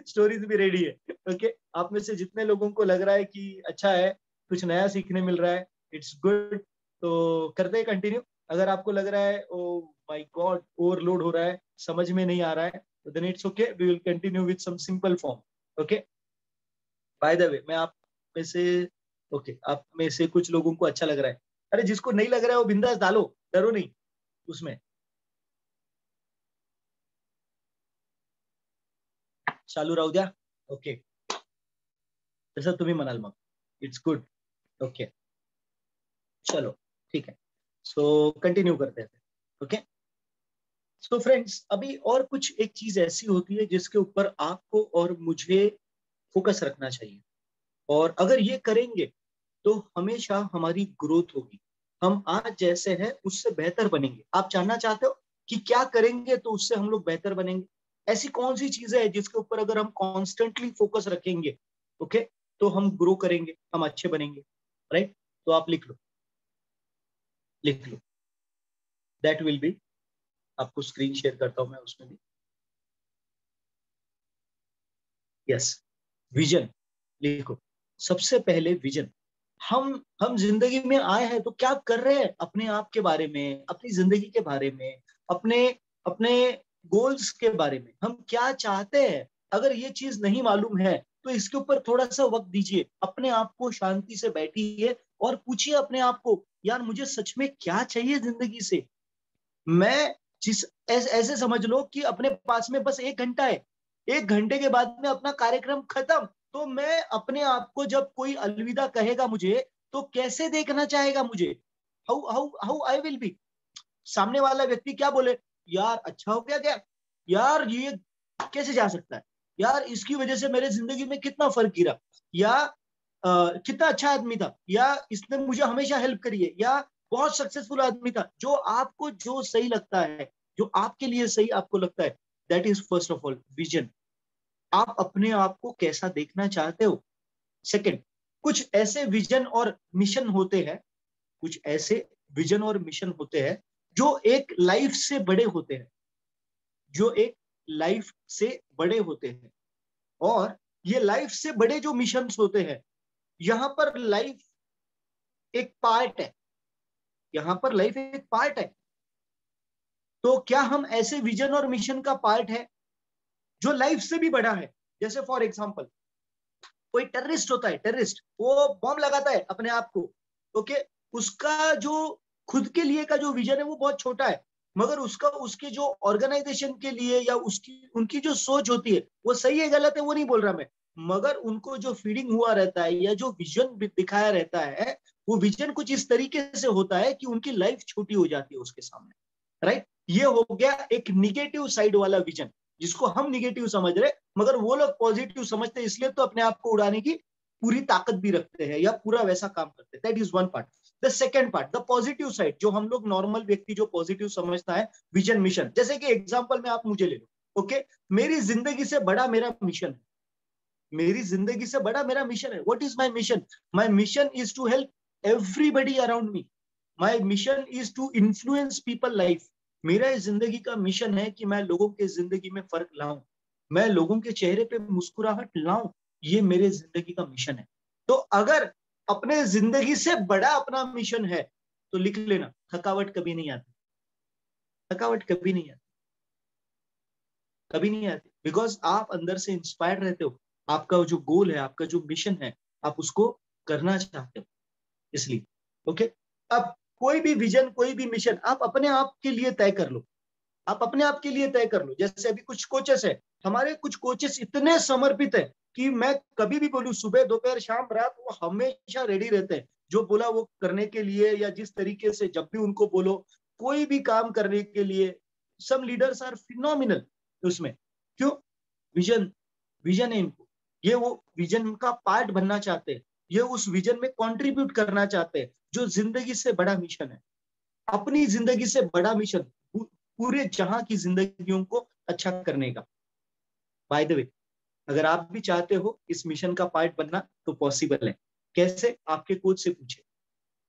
स्टोरीज भी रेडी है। ओके, आप में से जितने लोगों को लग रहा है कि अच्छा है, कुछ नया सीखने मिल रहा है, इट्स गुड, तो करते हैं कंटिन्यू। अगर आपको लग रहा है ओ माय गॉड ओवरलोड हो रहा है, समझ में नहीं आ रहा है, तो then it's okay, we will continue with some simple form. Okay, by the way मैं आप में से ओके आप में से कुछ लोगों को अच्छा लग रहा है, अरे जिसको नहीं लग रहा है वो बिंदास डालो, डरो नहीं उसमें। चालू राहू द्या, ओके, जसं तुम्ही म्हणाल मग, इट्स गुड। ओके, चलो ठीक है, सो कंटिन्यू करते हैं। ओके, सो फ्रेंड्स, अभी और कुछ एक चीज ऐसी होती है जिसके ऊपर आपको और मुझे फोकस रखना चाहिए, और अगर ये करेंगे तो हमेशा हमारी ग्रोथ होगी, हम आज जैसे हैं उससे बेहतर बनेंगे। आप जानना चाहते हो कि क्या करेंगे तो उससे हम लोग बेहतर बनेंगे? ऐसी कौन सी चीजें हैं जिसके ऊपर अगर हम कॉन्स्टेंटली फोकस रखेंगे, ओके, तो हम ग्रो करेंगे, हम अच्छे बनेंगे, राइट? तो आप लिख लो, लिख लो, दैट विल बी, आपको स्क्रीन शेयर करता हूं मैं उसमें भी। यस, विजन लिखो, सबसे पहले विजन। हम जिंदगी में आए हैं तो क्या कर रहे हैं, अपने आप के बारे में, अपनी जिंदगी के बारे में, अपने अपने गोल्स के बारे में, हम क्या चाहते हैं। अगर ये चीज नहीं मालूम है तो इसके ऊपर थोड़ा सा वक्त दीजिए, अपने आप को शांति से बैठिए और पूछिए अपने आप को, यार मुझे सच में क्या चाहिए जिंदगी से। मैं जिस ऐसे समझ लो कि अपने पास में बस 1 घंटा है, 1 घंटे के बाद में अपना कार्यक्रम खत्म, तो मैं अपने आप को जब कोई अलविदा कहेगा मुझे, तो कैसे देखना चाहेगा मुझे, how how how I will be. सामने वाला व्यक्ति क्या बोले, यार अच्छा हो गया क्या, यार ये कैसे जा सकता है, यार इसकी वजह से मेरे जिंदगी में कितना फर्क गिरा, या कितना अच्छा आदमी था, या इसने मुझे हमेशा हेल्प करी है, या बहुत सक्सेसफुल आदमी था। जो आपको जो सही लगता है, जो आपके लिए सही आपको लगता है, that is first of all vision. आप अपने आप को कैसा देखना चाहते हो। सेकंड, कुछ ऐसे विजन और मिशन होते हैं, कुछ ऐसे विजन और मिशन होते हैं जो एक लाइफ से बड़े होते हैं, जो एक लाइफ से बड़े होते हैं। और ये लाइफ से बड़े जो मिशंस होते हैं, यहां पर लाइफ एक पार्ट है, यहां पर लाइफ एक पार्ट है। तो क्या हम ऐसे विजन और मिशन का पार्ट है जो लाइफ से भी बड़ा है? जैसे फॉर एग्जांपल, कोई टेररिस्ट होता है, टेररिस्ट वो बॉम्ब लगाता है अपने आप को, ओके, उसका जो खुद के लिए का जो विजन है वो बहुत छोटा है, मगर उसका उसके जो ऑर्गेनाइजेशन के लिए या उसकी उनकी जो सोच होती है वो सही है गलत है वो नहीं बोल रहा मैं, मगर उनको जो फीडिंग हुआ रहता है या जो विजन दिखाया रहता है, वो विजन कुछ इस तरीके से होता है कि उनकी लाइफ छोटी हो जाती है उसके सामने, राइट? ये हो गया एक निगेटिव साइड वाला विजन, जिसको हम निगेटिव समझ रहे, मगर वो लोग पॉजिटिव समझते हैं, इसलिए तो अपने आप को उड़ाने की पूरी ताकत भी रखते हैं या पूरा वैसा काम करते हैं। That is one part. The second part, the positive side, जो हम लोग नॉर्मल व्यक्ति जो पॉजिटिव समझता है विजन मिशन, जैसे कि एग्जांपल में आप मुझे ले लो, ओके, मेरी जिंदगी से बड़ा मेरा मिशन है, मेरी जिंदगी से बड़ा मेरा मिशन है। What is my mission? My mission is to help everybody around me, my mission is to influence people life. मेरा इस जिंदगी का मिशन है कि मैं लोगों के जिंदगी में फर्क लाऊं, मैं लोगों के चेहरे पे मुस्कुराहट लाऊं, ये मेरे जिंदगी का मिशन है। तो अगर अपने जिंदगी से बड़ा अपना मिशन है तो लिख लेना, थकावट कभी नहीं आती, थकावट कभी नहीं आती, कभी नहीं आती, बिकॉज आप अंदर से इंस्पायर्ड रहते हो, आपका जो गोल है, आपका जो मिशन है, आप उसको करना चाहते हो, इसलिए। ओके, अब कोई भी विजन, कोई भी मिशन आप अपने आप के लिए तय कर लो, आप अपने आप के लिए तय कर लो। जैसे अभी कुछ कोचेस है, हमारे कुछ कोचेस इतने समर्पित है कि मैं कभी भी बोलूं, सुबह दोपहर शाम रात वो हमेशा रेडी रहते हैं। जो बोला वो करने के लिए, या जिस तरीके से जब भी उनको बोलो कोई भी काम करने के लिए, सम लीडर्स आर फिनोमिनल उसमें। क्यों? विजन, विजन है इनको, ये वो विजन का पार्ट बनना चाहते हैं, ये उस विजन में कंट्रीब्यूट करना चाहते हैं, जो जिंदगी से बड़ा मिशन है, अपनी जिंदगी से बड़ा मिशन, पूरे जहां की जिंदगियों को अच्छा करने का। बाय द वे, अगर आप भी चाहते हो इस मिशन का पार्ट बनना तो पॉसिबल है। कैसे? आपके कोच से पूछे।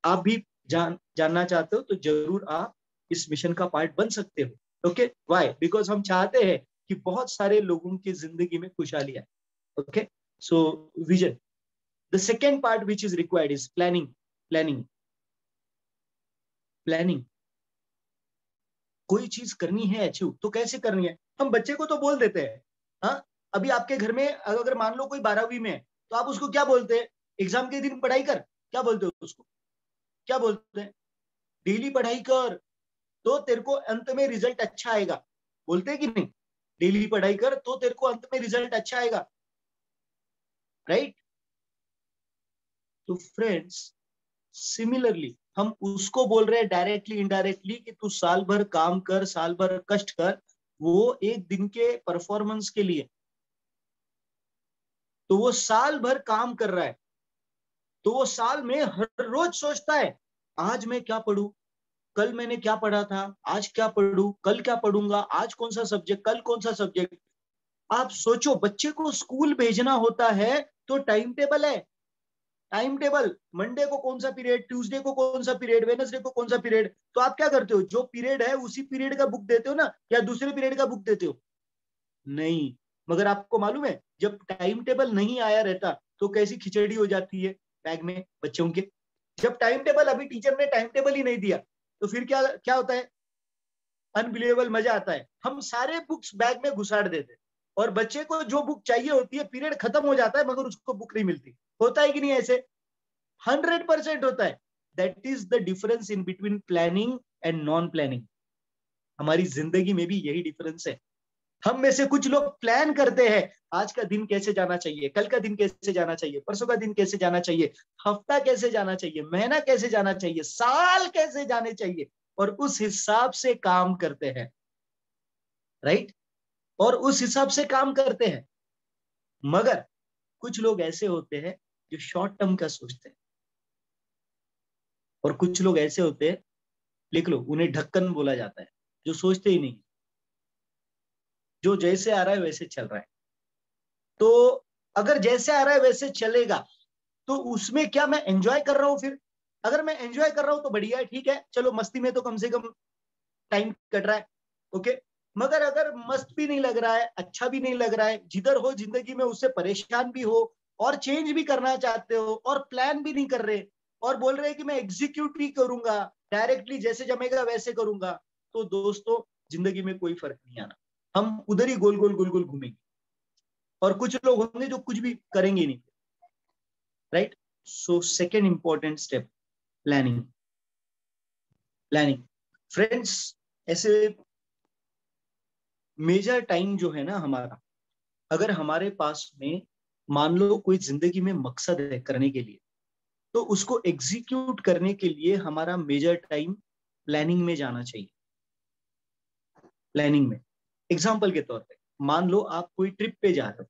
आप भी जानना चाहते हो तो जरूर आप इस मिशन का पार्ट बन सकते हो। Okay, why? बिकॉज हम चाहते हैं कि बहुत सारे लोगों की जिंदगी में खुशहाली आए। Okay, so vision. The second part which is required is planning. Planning, planning. कोई चीज करनी है अचीव तो कैसे करनी है? हम बच्चे को तो बोल देते हैं। हाँ, अभी आपके घर में अगर मान लो कोई 12वीं में है तो आप उसको क्या बोलते हैं? एग्जाम के दिन पढ़ाई कर, क्या बोलते हो उसको? क्या बोलते हैं? डेली पढ़ाई कर तो तेरे को अंत में रिजल्ट अच्छा आएगा। बोलते हैं कि नहीं? डेली पढ़ाई कर तो तेरे को अंत में रिजल्ट अच्छा आएगा, राइट? तो फ्रेंड्स, सिमिलरली हम उसको बोल रहे हैं डायरेक्टली इनडायरेक्टली कि तू साल भर काम कर, साल भर कष्ट कर, वो एक दिन के परफॉर्मेंस के लिए। तो वो साल भर काम कर रहा है, तो वो साल में हर रोज सोचता है आज मैं क्या पढ़ूं, कल मैंने क्या पढ़ा था, आज क्या पढ़ूं, कल क्या पढ़ूंगा, आज कौन सा सब्जेक्ट, कल कौन सा सब्जेक्ट। आप सोचो, बच्चे को स्कूल भेजना होता है तो टाइम टेबल है। टाइम टेबल, मंडे को कौन सा पीरियड, ट्यूसडे को कौन सा पीरियड, वेडनेसडे को कौन सा पीरियड। तो आप क्या करते हो? जो पीरियड है उसी पीरियड का बुक देते हो ना, या दूसरे पीरियड का बुक देते हो? नहीं। मगर आपको मालूम है, जब टाइम टेबल नहीं आया रहता तो कैसी खिचड़ी हो जाती है बैग में बच्चों के। जब टाइम टेबल, अभी टीचर ने टाइम टेबल ही नहीं दिया तो फिर क्या क्या होता है? अनबिलीवेबल मजा आता है। हम सारे बुक्स बैग में घुसाड़ देते हैं और बच्चे को जो बुक चाहिए होती है, पीरियड खत्म हो जाता है मगर उसको बुक नहीं मिलती। होता है कि नहीं ऐसे? 100% होता है। That is the difference in between planning and non planning. हमारी जिंदगी में भी यही डिफरेंस है। हम में से कुछ लोग प्लान करते हैं, आज का दिन कैसे जाना चाहिए, कल का दिन कैसे जाना चाहिए, परसों का दिन कैसे जाना चाहिए, हफ्ता कैसे जाना चाहिए, महीना कैसे जाना चाहिए, साल कैसे जाने चाहिए, और उस हिसाब से काम करते हैं, राइट? और उस हिसाब से काम करते हैं। मगर कुछ लोग ऐसे होते हैं जो शॉर्ट टर्म का सोचते हैं, और कुछ लोग ऐसे होते हैं, लिख लो, उन्हें ढक्कन बोला जाता है, जो सोचते ही नहीं, जो जैसे आ रहा है वैसे चल रहा है। तो अगर जैसे आ रहा है वैसे चलेगा तो उसमें क्या मैं एंजॉय कर रहा हूं? फिर अगर मैं एंजॉय कर रहा हूं तो बढ़िया है, ठीक है, चलो मस्ती में तो कम से कम टाइम कट रहा है। ओके। मगर अगर मस्त भी नहीं लग रहा है, अच्छा भी नहीं लग रहा है, जिधर हो जिंदगी में उससे परेशान भी हो, और चेंज भी करना चाहते हो, और प्लान भी नहीं कर रहे, और बोल रहे हैं कि मैं एग्जीक्यूट भी करूंगा, डायरेक्टली जैसे जमेगा वैसे करूंगा, तो दोस्तों जिंदगी में कोई फर्क नहीं आना। हम उधर ही गोल गोल गोल गोल घूमेंगे, और कुछ लोग होंगे जो कुछ भी करेंगे नहीं, right? So second important step, planning. Planning friends, ऐसे मेजर टाइम जो है ना हमारा, अगर हमारे पास में मान लो कोई जिंदगी में मकसद है करने के लिए, तो उसको एग्जीक्यूट करने के लिए हमारा मेजर टाइम प्लानिंग में जाना चाहिए। प्लानिंग में, एग्जाम्पल के तौर पे, मान लो आप कोई ट्रिप पे जा रहे हो,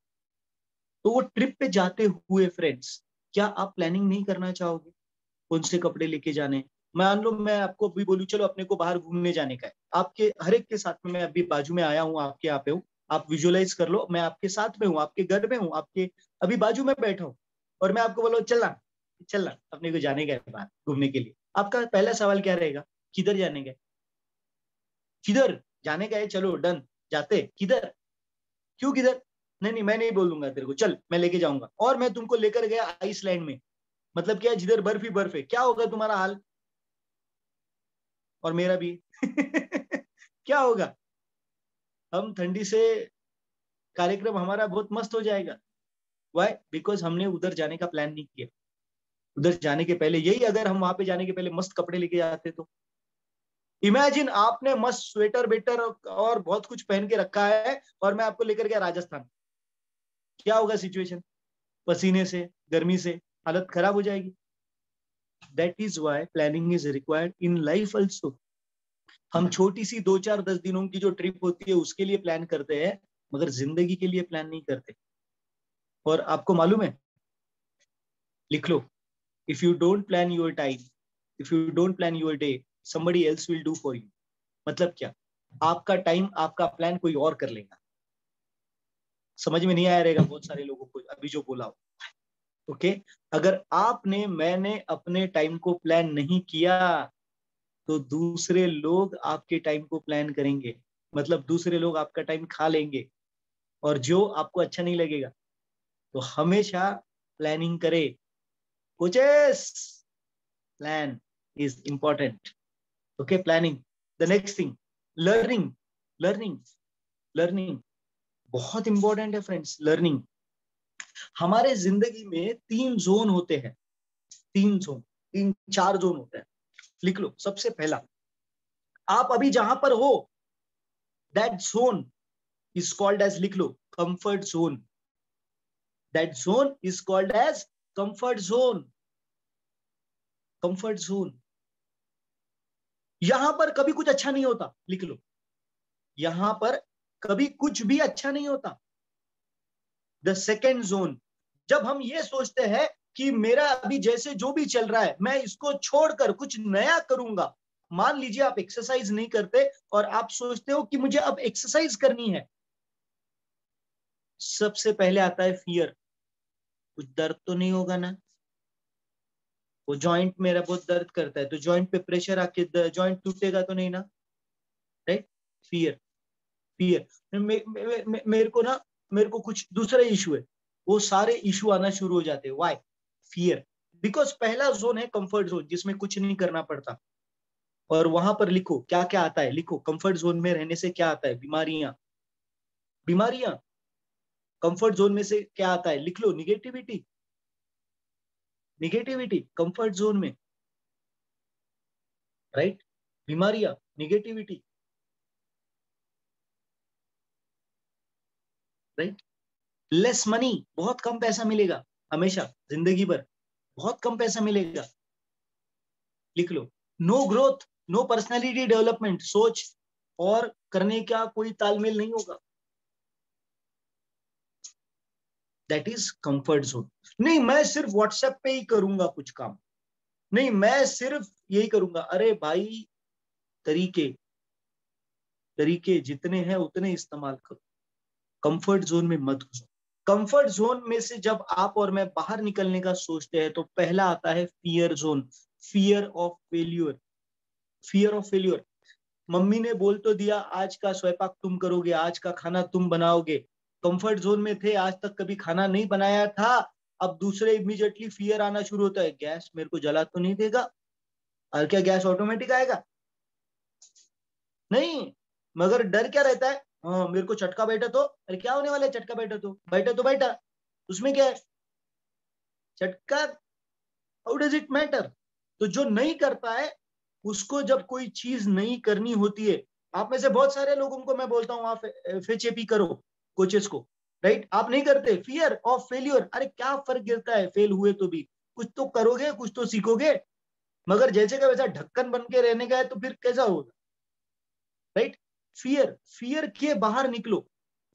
तो वो ट्रिप पे जाते हुए फ्रेंड्स, क्या आप प्लानिंग नहीं करना चाहोगे? कौन से कपड़े लेके जाने? मान लो मैं आपको अभी बोलूं चलो अपने को बाहर घूमने जाने का है, आपके हर एक के साथ में, मैं अभी बाजू में आया हूँ, आपके यहाँ पे हूँ, आप विजुअलाइज कर लो, मैं आपके साथ में हूँ, आपके घर में हूँ, आपके अभी बाजू में बैठा हूँ, और मैं आपको बोलो चलना, चलना अपने को जाने का है बाहर घूमने के लिए। आपका पहला सवाल क्या रहेगा? किधर जाने का है? किधर जाने का है? चलो डन, जाते। किधर? क्यों किधर? नहीं नहीं, मैं नहीं बोलूंगा तेरे को, चल मैं लेके जाऊंगा, और मैं तुमको लेकर गया आइसलैंड में, मतलब क्या, जिधर बर्फ ही बर्फ है। क्या होगा तुम्हारा हाल? और मेरा भी क्या होगा? हम ठंडी से, कार्यक्रम हमारा बहुत मस्त हो जाएगा। वाई? बिकॉज हमने उधर जाने का प्लान नहीं किया। उधर जाने के पहले, यही अगर हम वहां पे जाने के पहले मस्त कपड़े लेके जाते तो, इमेजिन आपने मस्त स्वेटर बेटर और बहुत कुछ पहन के रखा है, और मैं आपको लेकर गया राजस्थान, क्या होगा सिचुएशन? पसीने से, गर्मी से हालत खराब हो जाएगी। That is why planning is required in life also. हम छोटी सी 2-4-10 दिनों की जो ट्रिप होती है उसके लिए प्लान करते हैं, मगर जिंदगी के लिए प्लान नहीं करते। और आपको मालूम है, लिख लो, if you don't plan your time, if you don't plan your day, somebody else will do for you। मतलब क्या? आपका टाइम, आपका प्लान कोई और कर लेगा। समझ में नहीं आया रहेगा बहुत सारे लोगों को अभी जो बोला हो। ओके, अगर आपने, मैंने अपने टाइम को प्लान नहीं किया तो दूसरे लोग आपके टाइम को प्लान करेंगे, मतलब दूसरे लोग आपका टाइम खा लेंगे, और जो आपको अच्छा नहीं लगेगा। तो हमेशा प्लानिंग करे। Coaches, plan is important. Okay, planning. The next thing, learning. Learning, learning बहुत इंपॉर्टेंट है फ्रेंड्स। लर्निंग, हमारे जिंदगी में 3 जोन होते हैं, 4 जोन होते हैं। लिख लो, सबसे पहला, आप अभी जहां पर हो, that zone is called as, लिख लो, comfort zone. That zone is called as comfort zone. Comfort zone, यहां पर कभी कुछ अच्छा नहीं होता। लिख लो, यहां पर कभी कुछ भी अच्छा नहीं होता। द सेकेंड जोन, जब हम ये सोचते हैं कि मेरा अभी जैसे जो भी चल रहा है मैं इसको छोड़कर कुछ नया करूंगा। मान लीजिए आप एक्सरसाइज नहीं करते और आप सोचते हो कि मुझे अब एक्सरसाइज करनी है। सबसे पहले आता है फियर, कुछ दर्द तो नहीं होगा ना, वो जॉइंट मेरा बहुत दर्द करता है तो जॉइंट पे प्रेशर आके जॉइंट टूटेगा तो नहीं ना, राइट? Fear, fear. मेरे को ना, मेरे को कुछ दूसरा इशू है, वो सारे इशू आना शुरू हो जाते हैं। व्हाई? फियर। बिकॉज पहला जोन है कंफर्ट जोन, जिसमें कुछ नहीं करना पड़ता। और वहां पर लिखो क्या क्या आता है। लिखो, कंफर्ट जोन में रहने से क्या आता है? बीमारियां, बीमारियां। कंफर्ट जोन में से क्या आता है? लिख लो, निगेटिविटी, निगेटिविटी कंफर्ट जोन में, राइट? बीमारियां, निगेटिविटी, राइट? लेस मनी, बहुत कम पैसा मिलेगा हमेशा जिंदगी भर, बहुत कम पैसा मिलेगा। लिख लो, no growth, no personality development, सोच और करने का कोई तालमेल नहीं होगा। That is comfort zone. नहीं, मैं सिर्फ व्हाट्सएप पे ही करूंगा कुछ काम, नहीं मैं सिर्फ यही करूंगा। अरे भाई, तरीके, तरीके जितने हैं उतने इस्तेमाल करो, कंफर्ट जोन में मत घुसो। कंफर्ट जोन में से जब आप और मैं बाहर निकलने का सोचते हैं तो पहला आता है fear zone, fear of failure, fear of failure. Mummy ने बोल तो दिया आज का स्वयंपाक तुम करोगे, आज का खाना तुम बनाओगे। कंफर्ट जोन में थे, आज तक कभी खाना नहीं बनाया था। अब दूसरे इमीडिएटली फियर आना शुरू होता है, गैस मेरे को जला तो नहीं देगा? और क्या गैस ऑटोमेटिक आएगा? नहीं, मगर डर क्या रहता है? हाँ, मेरे को चटका बैठा तो, अरे क्या होने वाला है, चटका बैठा तो बैठा, उसमें क्या है? चटका, हाउ डज इट मैटर? तो जो नहीं करता है उसको जब कोई चीज नहीं करनी होती है, आप में से बहुत सारे लोगों को मैं बोलता हूँ आप एफएचएपी करो, कोचेस को, राइट? आप नहीं करते, फियर ऑफ फेल्यूर। अरे क्या फर्क गिरता है फेल हुए तो भी, कुछ तो करोगे, कुछ तो सीखोगे। मगर जैसे का वैसा ढक्कन बन के रहने का है तो फिर कैसा होगा, राइट? फियर, फियर के बाहर निकलो,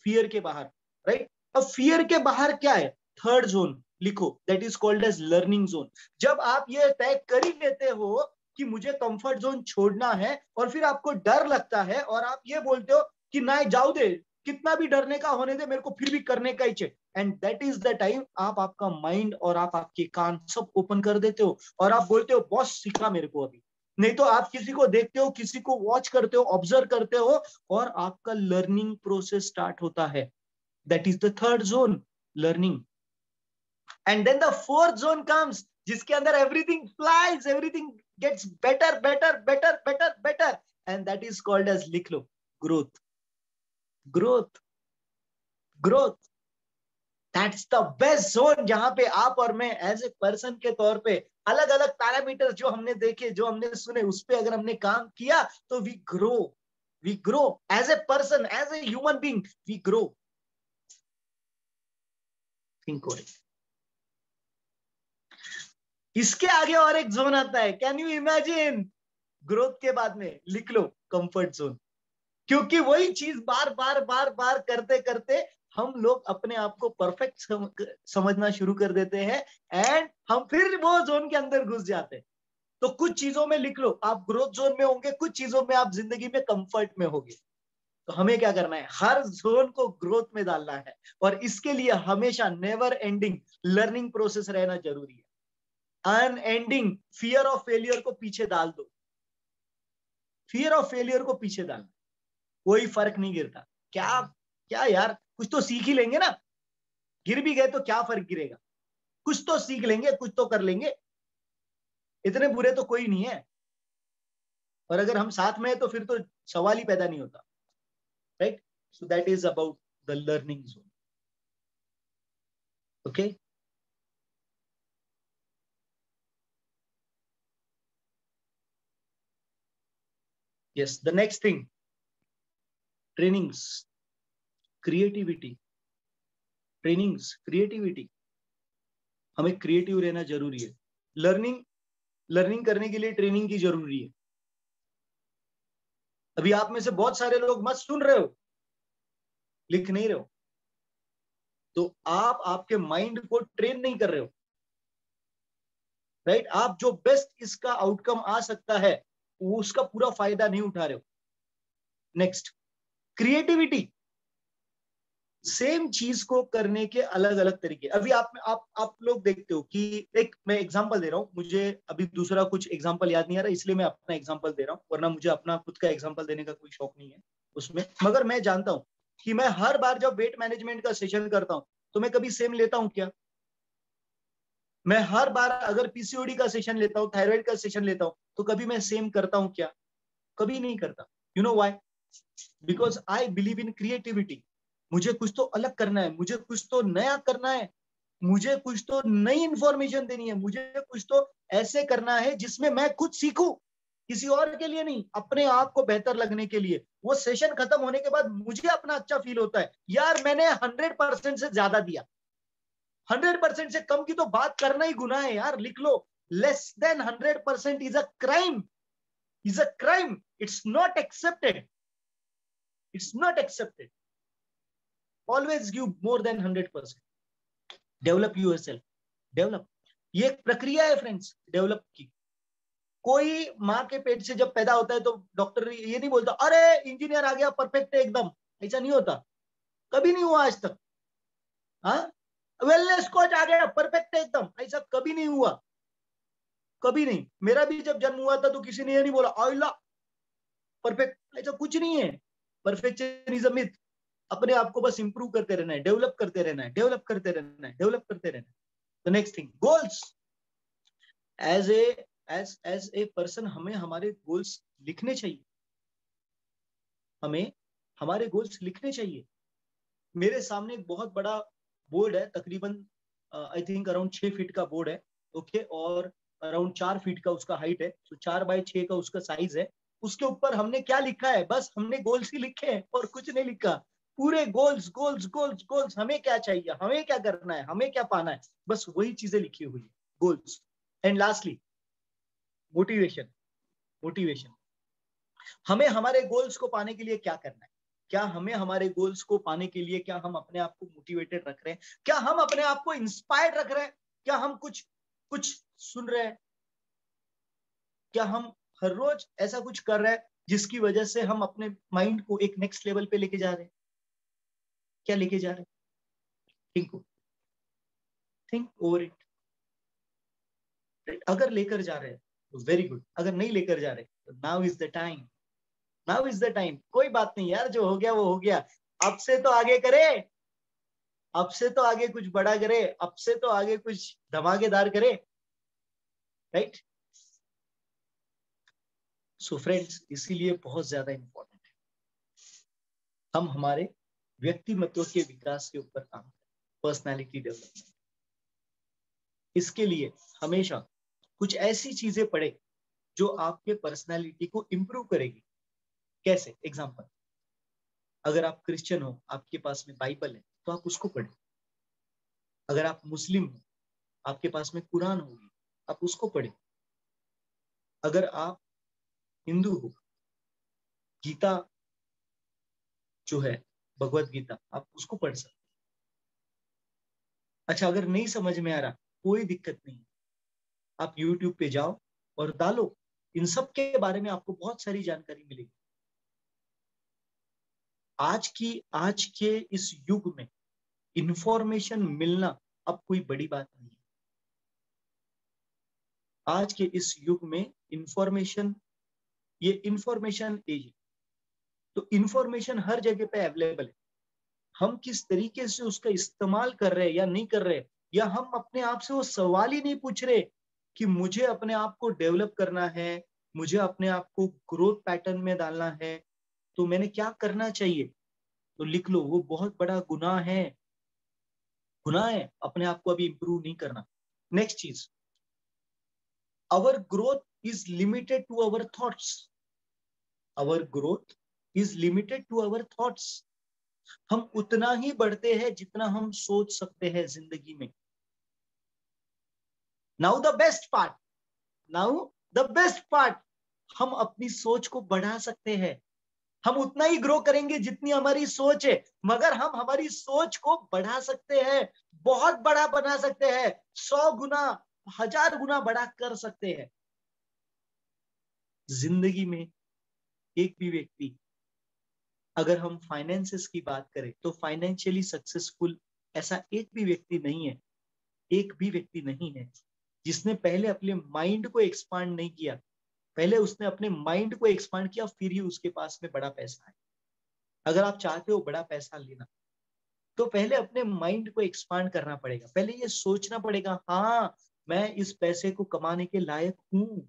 फियर के बाहर, राइट? अब फियर के बाहर क्या है? थर्ड जोन लिखो, that is called as learning zone. जब आप ये तय कर ही लेते हो कि मुझे कंफर्ट जोन छोड़ना है और फिर आपको डर लगता है और आप ये बोलते हो कि ना जाओ दे, कितना भी डरने का होने दे, मेरे को फिर भी करने का ही चाहिए। And that is the time आप आपका माइंड और आप आपके कान सब ओपन कर देते हो और आप बोलते हो बॉस सीखा मेरे को अभी। नहीं तो आप किसी को देखते हो, किसी को वॉच करते हो, ऑब्जर्व करते हो और आपका लर्निंग प्रोसेस स्टार्ट होता है। That is the third zone, learning. And then the fourth zone comes, जिसके अंदर everything flies, everything gets better better better better better, and that is called as, लिख लो, growth, growth, growth. That's the best zone, जहां पे आप और मैं as a person के तौर पे अलग अलग पैरामीटर्स जो हमने देखे, जो हमने सुने, उस पर अगर हमने काम किया तो we grow, we grow as a person, as a human being, we grow. Think इसके आगे और एक जोन आता है, कैन यू इमेजिन? ग्रोथ के बाद में लिख लो कंफर्ट जोन। क्योंकि वही चीज बार बार बार बार करते करते हम लोग अपने आप को परफेक्ट समझना शुरू कर देते हैं, एंड हम फिर वो जोन के अंदर घुस जाते हैं। तो कुछ चीजों में लिख लो आप ग्रोथ जोन में होंगे, कुछ चीजों में आप जिंदगी में कंफर्ट में होंगे। तो हमें क्या करना है, हर जोन को ग्रोथ में डालना है, और इसके लिए हमेशा नेवर एंडिंग लर्निंग प्रोसेस रहना जरूरी है। अनएंडिंग फियर ऑफ फेलियर को पीछे डाल दो, फियर ऑफ फेलियर को पीछे डालना, कोई फर्क नहीं गिरता। क्या क्या यार, कुछ तो सीख ही लेंगे ना, गिर भी गए तो क्या फर्क गिरेगा, कुछ तो सीख लेंगे, कुछ तो कर लेंगे, इतने बुरे तो कोई नहीं है। और अगर हम साथ में है तो फिर तो सवाल ही पैदा नहीं होता, right? So that is about the learning zone. Okay, yes, the next thing, trainings, creativity. Trainings, creativity, हमें क्रिएटिव रहना जरूरी है। लर्निंग लर्निंग करने के लिए ट्रेनिंग की जरूरी है। अभी आप में से बहुत सारे लोग मत सुन रहे हो, लिख नहीं रहे हो, तो आप आपके माइंड को ट्रेन नहीं कर रहे हो, राइट? आप जो बेस्ट इसका आउटकम आ सकता है वो उसका पूरा फायदा नहीं उठा रहे हो। नेक्स्ट, क्रिएटिविटी, सेम चीज को करने के अलग अलग तरीके। अभी आप लोग देखते हो कि, एक मैं एग्जांपल दे रहा हूं, मुझे अभी दूसरा कुछ एग्जांपल याद नहीं आ रहा, इसलिए मैं अपना एग्जांपल दे रहा हूं, वरना मुझे अपना खुद का एग्जांपल देने का कोई शौक नहीं है उसमें। मगर मैं जानता हूं कि मैं हर बार जब वेट मैनेजमेंट का सेशन करता हूं तो मैं कभी सेम लेता हूं क्या? मैं हर बार अगर पीसीओडी का सेशन लेता हूं, थायराइड का सेशन लेता हूं, तो कभी मैं सेम करता हूं क्या? कभी नहीं करता। You know why? Because I believe in creativity. मुझे कुछ तो अलग करना है, मुझे कुछ तो नया करना है, मुझे कुछ तो नई इंफॉर्मेशन देनी है, मुझे कुछ तो ऐसे करना है जिसमें मैं खुद सीखूं, किसी और के लिए नहीं, अपने आप को बेहतर लगने के लिए। वो सेशन खत्म होने के बाद मुझे अपना अच्छा फील होता है, यार मैंने 100% से ज्यादा दिया। 100% से कम की तो बात करना ही गुनाह है यार, लिख लो। Less than 100% is a crime, is a crime, it's not accepted, it's not accepted. Always give more than 100%। Develop yourself, develop. ये एक प्रक्रिया है फ्रेंड्स, डेवलप की। कोई माँ के पेट से जब पैदा होता है तो डॉक्टर ये नहीं बोलता अरे इंजीनियर आ गया परफेक्ट है एकदम, ऐसा नहीं होता, कभी नहीं हुआ आज तक। हाँ, वेलनेस कोच आ गया परफेक्ट है एकदम, ऐसा कभी नहीं हुआ, कभी नहीं। मेरा भी जब जन्म हुआ था तो किसी ने ये नहीं बोला आइला परफेक्ट, ऐसा कुछ नहीं है। Perfectionism myth. अपने आप को बस इंप्रूव करते रहना है, डेवलप करते रहना है, डेवलप करते रहना है, डेवलप करते रहना है। The next thing, goals. As a as a person हमें हमारे गोल्स लिखने चाहिए, हमें हमारे गोल्स लिखने चाहिए। मेरे सामने एक बहुत बड़ा बोर्ड है, तकरीबन आई थिंक अराउंड 6 फीट का बोर्ड है, ओके, और अराउंड 4 फीट का उसका हाइट है, तो 4x6 का उसका साइज है। उसके ऊपर हमने क्या लिखा है? बस हमने गोल्स ही लिखे हैं और कुछ नहीं लिखा। पूरे गोल्स गोल्स गोल्स गोल्स, हमें क्या चाहिए, हमें क्या करना है, हमें क्या पाना है, बस वही चीजें लिखी हुई है, goals. And lastly, motivation, motivation. हमें हमारे गोल्स को पाने के लिए क्या करना है? क्या हमें हमारे गोल्स को पाने के लिए, क्या हम अपने आप को मोटिवेटेड रख रहे हैं? क्या हम अपने आप को इंस्पायर्ड रख रहे हैं? क्या हम कुछ कुछ सुन रहे हैं? क्या हम हर रोज ऐसा कुछ कर रहे हैं जिसकी वजह से हम अपने माइंड को एक नेक्स्ट लेवल पे लेके जा रहे हैं? क्या लेके जा रहे हैं? Think, think over it. अगर लेकर जा रहे हैं तो वेरी गुड, अगर नहीं लेकर जा रहे तो now is the time, now is the time. कोई बात नहीं यार, जो हो गया वो हो गया, अब से तो आगे करे, अब से तो आगे कुछ बड़ा करे, अब से तो आगे कुछ धमाकेदार करे, राइट? सो फ्रेंड्स, इसीलिए बहुत ज्यादा इंपॉर्टेंट है हम हमारे व्यक्तिमत्व के विकास के ऊपर काम करें, पर्सनालिटी डेवलपमेंट। इसके लिए हमेशा कुछ ऐसी चीजें पढ़े जो आपके पर्सनालिटी को इंप्रूव करेगी। कैसे? एग्जांपल, अगर आप क्रिश्चियन हो, आपके पास में बाइबल है, तो आप उसको पढ़े। अगर आप मुस्लिम हो, आपके पास में कुरान होगी, आप उसको पढ़े। अगर आप हिंदू हो, गीता जो है, भगवत गीता, आप उसको पढ़ सकते। अच्छा, अगर नहीं समझ में आ रहा, कोई दिक्कत नहीं, आप YouTube पे जाओ और डालो, इन सब के बारे में आपको बहुत सारी जानकारी मिलेगी। आज के इस युग में इंफॉर्मेशन मिलना अब कोई बड़ी बात नहीं है। आज के इस युग में इंफॉर्मेशन, ये इंफॉर्मेशन एज है, तो इंफॉर्मेशन हर जगह पे अवेलेबल है। हम किस तरीके से उसका इस्तेमाल कर रहे हैं या नहीं कर रहे, या हम अपने आप से वो सवाल ही नहीं पूछ रहे कि मुझे अपने आप को डेवलप करना है, मुझे अपने आप को ग्रोथ पैटर्न में डालना है, तो मैंने क्या करना चाहिए, तो लिख लो। वो बहुत बड़ा गुनाह है, गुनाह है अपने आप को अभी इंप्रूव नहीं करना। नेक्स्ट चीज, our growth is limited to our thoughts. Our growth is limited to our thoughts. हम उतना ही बढ़ते हैं जितना हम सोच सकते हैं जिंदगी में। Now the best part, now the best part, हम अपनी सोच को बढ़ा सकते हैं। हम उतना ही ग्रो करेंगे जितनी हमारी सोच है, मगर हम हमारी सोच को बढ़ा सकते हैं, बहुत बड़ा बना सकते हैं, 100 गुना, 1000 गुना बड़ा कर सकते हैं। जिंदगी में एक भी व्यक्ति, अगर हम फाइनेंसेस की बात करें तो फाइनेंशियली सक्सेसफुल ऐसा एक भी व्यक्ति नहीं है, एक भी व्यक्ति नहीं है जिसने पहले अपने माइंड को एक्सपांड नहीं किया। पहले उसने अपने माइंड को एक्सपांड किया, फिर ही उसके पास में बड़ा पैसा है। अगर आप चाहते हो बड़ा पैसा लेना, तो पहले अपने माइंड को एक्सपांड करना पड़ेगा। पहले ये सोचना पड़ेगा, हाँ मैं इस पैसे को कमाने के लायक हूं।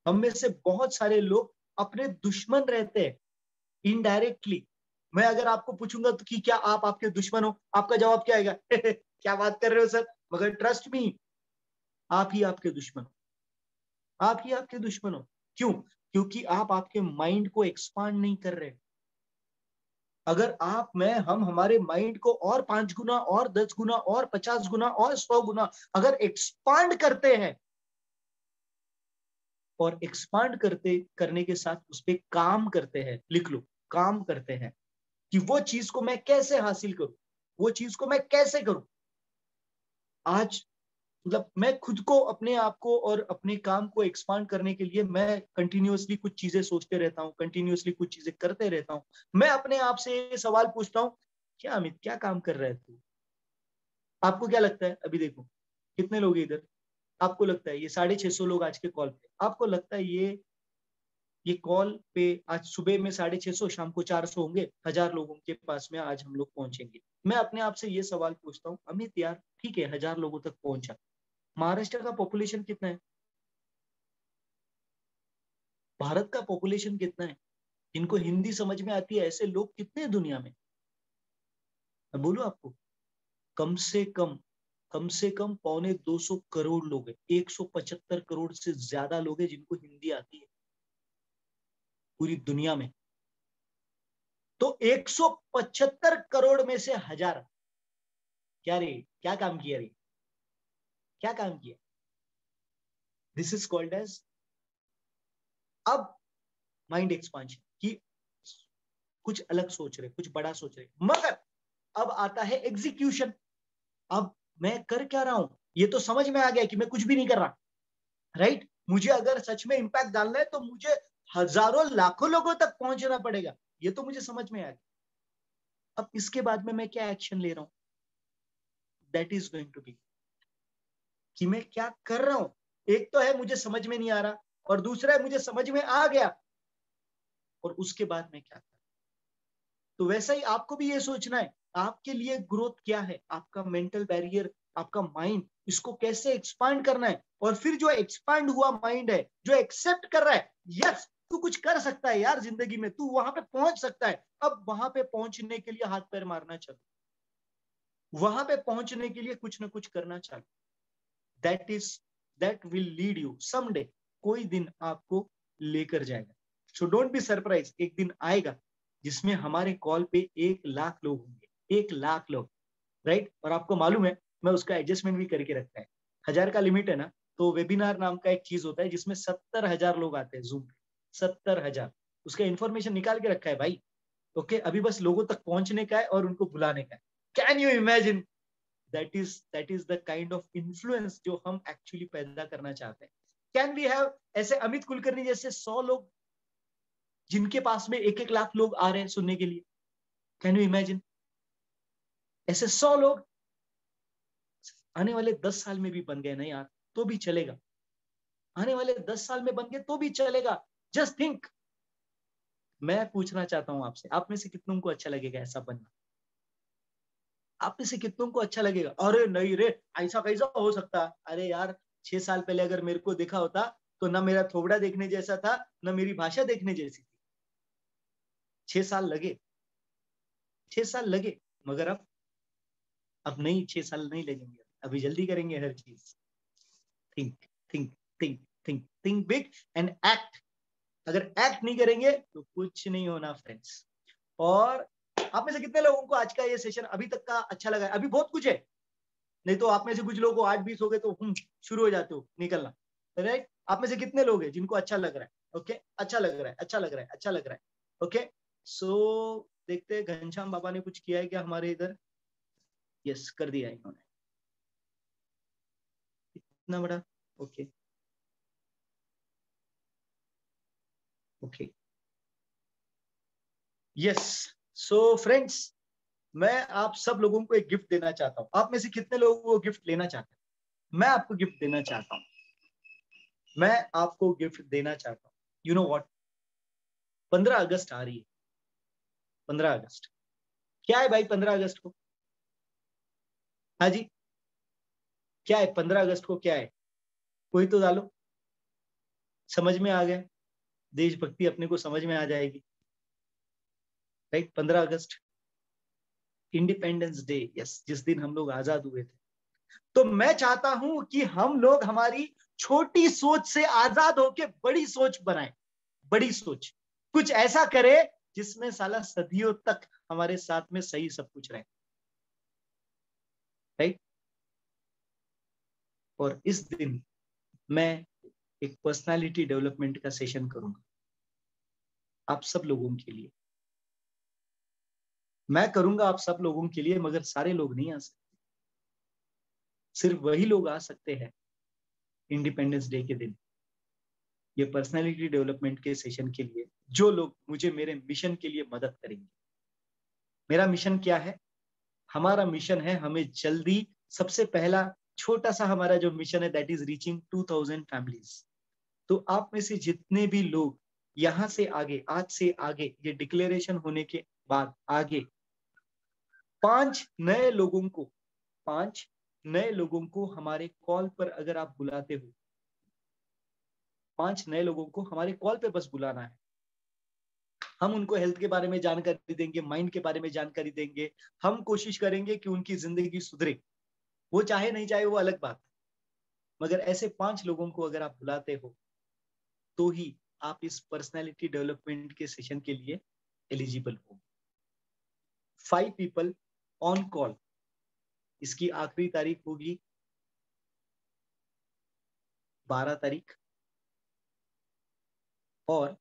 हम में से बहुत सारे लोग अपने दुश्मन रहते हैं इनडायरेक्टली। मैं अगर आपको पूछूंगा तो कि क्या आप आपके दुश्मन हो, आपका जवाब क्या आएगा? क्या बात कर रहे हो सर, मगर ट्रस्ट मी, आप ही आपके दुश्मन हो, आप ही आपके दुश्मन हो। क्यों? क्योंकि आप आपके माइंड को एक्सपांड नहीं कर रहे। अगर आप, मैं, हम हमारे माइंड को और 5 गुना और 10 गुना और 50 गुना और 100 गुना अगर एक्सपांड करते हैं, और एक्सपांड करने के साथ उस पर काम करते हैं, लिख लो, काम करते हैं कि वो चीज को मैं कैसे हासिल करूं, वो चीज को मैं कैसे करूं। आज मतलब मैं खुद को, अपने आप को और अपने काम को एक्सपांड करने के लिए मैं कंटिन्यूअसली कुछ चीजें सोचते रहता हूँ, कंटिन्यूअसली कुछ चीजें करते रहता हूँ। मैं अपने आप से ये सवाल पूछता हूँ, क्या अमित, क्या काम कर रहा है तू? आपको क्या लगता है? अभी देखो कितने लोग हैं इधर। आपको लगता है ये 650 लोग आज के कॉल पे, आपको लगता है ये कॉल पे आज सुबह में 650, शाम को 400 होंगे, 1000 लोगों के पास में आज हम लोग पहुंचेंगे? मैं अपने आप से ये सवाल पूछता हूँ, अमित यार ठीक है 1000 लोगों तक पहुंचा, महाराष्ट्र का पॉपुलेशन कितना है? भारत का पॉपुलेशन कितना है? जिनको हिंदी समझ में आती है ऐसे लोग कितने हैं दुनिया में? मैं बोलूं आपको, कम से कम 250 करोड़ लोग हैं। 175 करोड़ से ज्यादा लोग हैं जिनको हिंदी आती है पूरी दुनिया में। तो 175 करोड़ में से 1000, क्या रे, क्या काम किया रे, क्या काम किया? दिस इज कॉल्ड एज अब माइंड एक्सपांशन, कि कुछ अलग सोच रहे, कुछ बड़ा सोच रहे। मगर अब आता है एग्जीक्यूशन। अब मैं कर क्या रहा हूं, ये तो समझ में आ गया कि मैं कुछ भी नहीं कर रहा, राइट? मुझे अगर सच में इंपैक्ट डालना है तो मुझे हजारों लाखों लोगों तक पहुंचना पड़ेगा, ये तो मुझे समझ में आ गया। अब इसके बाद में मैं क्या एक्शन ले रहा हूं, that is going to be कि मैं क्या कर रहा हूं। एक तो है मुझे समझ में नहीं आ रहा, और दूसरा है मुझे समझ में आ गया, और उसके बाद मैं क्या कर। तो वैसा ही आपको भी ये सोचना है, आपके लिए ग्रोथ क्या है, आपका मेंटल बैरियर, आपका माइंड, इसको कैसे एक्सपांड करना है। और फिर जो एक्सपांड हुआ माइंड है, जो एक्सेप्ट कर रहा है, यस तू कुछ कर सकता है यार जिंदगी में, तू वहां पे पहुंच सकता है। अब वहां पे पहुंचने के लिए हाथ पैर मारना चालू, वहां पे पहुंचने के लिए कुछ ना कुछ करना चालू। That is, that will lead you someday, कोई दिन आपको लेकर जाएगा। सो डोंट बी सरप्राइज, एक दिन आएगा जिसमें हमारे कॉल पे 1 लाख लोग होंगे, 1 लाख लोग, राइट? और आपको मालूम है मैं उसका एडजस्टमेंट भी करके रखता है। 1000 का लिमिट है ना, तो वेबिनार नाम का एक चीज होता है जिसमें 70,000 लोग आते हैं जूम पे, 70,000। उसका इंफॉर्मेशन निकाल के रखा है भाई। ओके, अभी बस लोगों तक पहुंचने का है और उनको बुलाने का है। Can you imagine? That is the kind of influence जो हम एक्चुअली पैदा करना चाहते हैं। कैन वी हैव ऐसे अमित कुलकर्णी जैसे 100 लोग जिनके पास में 1-1 लाख लोग आ रहे हैं सुनने के लिए? Can you imagine? ऐसे 100 लोग आने वाले 10 साल में भी बन गए ना यार, तो भी चलेगा। आने वाले 10 साल में बन गए तो भी चलेगा। Just think. मैं पूछना चाहता हूं आपसे, आप में से कितनों को अच्छा लगेगा ऐसा बनना? आप में से कितनों को अच्छा लगेगा? अरे नहीं रे, ऐसा कैसा हो सकता? अरे यार, 6 साल पहले अगर मेरे को देखा होता तो ना मेरा थोबड़ा देखने जैसा था, ना मेरी भाषा देखने जैसी थी। 6 साल लगे, 6 साल लगे, मगर अब नहीं, 6 साल नहीं लगेंगे। अभी जल्दी करेंगे हर चीज। Think, think, think, think, think big and act. अगर एक्ट नहीं करेंगे तो कुछ नहीं होना फ्रेंड्स। और आप में से कितने लोगों को आज का ये सेशन अभी तक का अच्छा लगा है? अभी बहुत कुछ है, नहीं तो आप में से कुछ लोगों को 8-20 हो गए तो शुरू हो जाते हो निकलना। राइट? आप में से कितने लोग हैं जिनको अच्छा लग रहा है? ओके, अच्छा लग रहा है, अच्छा लग रहा है, अच्छा लग रहा है। ओके, सो देखते हैं घनश्याम बाबा ने कुछ किया है क्या हमारे इधर? यस, कर दिया है इन्होंने। इतना बड़ा। Okay, okay, yes. So friends, मैं आप सब लोगों को एक गिफ्ट देना चाहता हूं। आप में से कितने लोगों को गिफ्ट लेना चाहते हैं? मैं आपको गिफ्ट देना चाहता हूं। मैं आपको गिफ्ट देना चाहता हूं। You know what? 15 अगस्त आ रही है। 15 अगस्त क्या है भाई? 15 अगस्त को, हाँ जी, क्या है 15 अगस्त को? क्या है? कोई तो डालो। समझ में आ गया? देशभक्ति अपने को समझ में आ जाएगी। राइट? 15 अगस्त, इंडिपेंडेंस डे। यस, जिस दिन हम लोग आजाद हुए थे। तो मैं चाहता हूं कि हम लोग हमारी छोटी सोच से आजाद होके बड़ी सोच बनाएं। बड़ी सोच, कुछ ऐसा करे जिसमें साला सदियों तक हमारे साथ में सही सब कुछ रहे। राइट? और इस दिन मैं एक पर्सनालिटी डेवलपमेंट का सेशन करूंगा आप सब लोगों के लिए। मैं करूंगा आप सब लोगों के लिए, मगर सारे लोग नहीं आ सकते। सिर्फ वही लोग आ सकते हैं इंडिपेंडेंस डे के दिन ये पर्सनालिटी डेवलपमेंट के सेशन के लिए, जो लोग मुझे मेरे मिशन के लिए मदद करेंगे। मेरा मिशन क्या है? हमारा मिशन है, हमें जल्दी, सबसे पहला छोटा सा हमारा जो मिशन है, दैट इज रीचिंग 2000 फैमिलीज। तो आप में से जितने भी लोग यहां से आगे, आज से आगे, ये डिक्लेरेशन होने के बाद आगे 5 नए लोगों को हमारे कॉल पर अगर आप बुलाते हो, 5 नए लोगों को हमारे कॉल पे बस बुलाना है। हम उनको हेल्थ के बारे में जानकारी देंगे, माइंड के बारे में जानकारी देंगे। हम कोशिश करेंगे कि उनकी जिंदगी सुधरे। वो चाहे नहीं चाहे वो अलग बात, मगर ऐसे 5 लोगों को अगर आप बुलाते हो तो ही आप इस पर्सनैलिटी डेवलपमेंट के सेशन के लिए एलिजिबल हो। 5 पीपल ऑन कॉल। इसकी आखिरी तारीख होगी 12 तारीख। और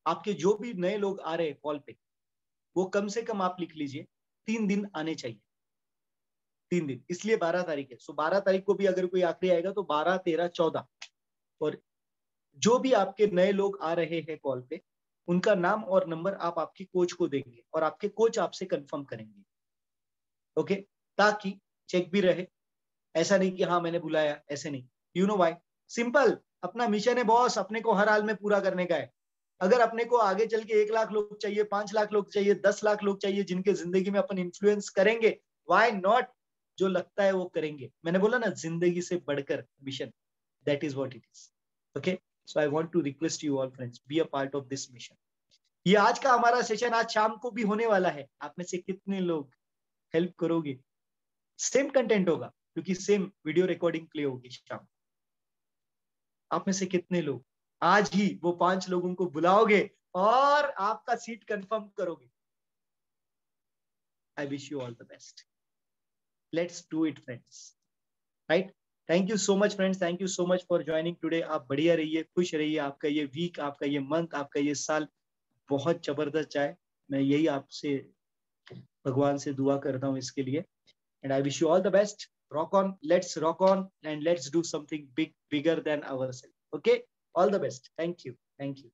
आपके जो भी नए लोग आ रहे हैं कॉल पे, वो कम से कम आप लिख लीजिए 3 दिन आने चाहिए। 3 दिन, इसलिए 12 तारीख है। सो 12 तारीख को भी अगर कोई आखिरी आएगा तो 12, 13, 14। और जो भी आपके नए लोग आ रहे हैं कॉल पे, उनका नाम और नंबर आप आपके कोच को देंगे और आपके कोच आपसे कंफर्म करेंगे। ओके, ताकि चेक भी रहे। ऐसा नहीं कि हाँ मैंने बुलाया, ऐसे नहीं। You know why? सिंपल, अपना मिशन है बॉस, अपने को हर हाल में पूरा करने का है। अगर अपने को आगे चल के 1 लाख लोग चाहिए, 5 लाख लोग चाहिए, 10 लाख लोग चाहिए जिनके जिंदगी में अपन इन्फ्लुएंस करेंगे, व्हाई नॉट? जो लगता है वो करेंगे। मैंने बोला ना, जिंदगी से बढ़कर mission, that is what it is. Okay, so I want to request you all friends, be a part of this mission. ये आज का हमारा सेशन आज शाम को भी होने वाला है। आप में से कितने लोग हेल्प करोगे? सेम कंटेंट होगा क्योंकि सेम वीडियो रिकॉर्डिंग प्ले होगी शाम। आप में से कितने लोग आज ही वो 5 लोगों को बुलाओगे और आपका सीट कंफर्म करोगे? आई wish you all the best. Let's do it friends. Right? Thank you so much friends, thank you so much for joining today. आप बढ़िया रहिए, खुश रहिए, आपका ये वीक, आपका ये मंथ, आपका ये साल बहुत जबरदस्त जाए। मैं यही आपसे भगवान से दुआ करता हूँ इसके लिए। And I wish you all the best. Rock on, let's rock on and let's do something big, bigger than ourselves. Okay, all the best. Thank you, thank you.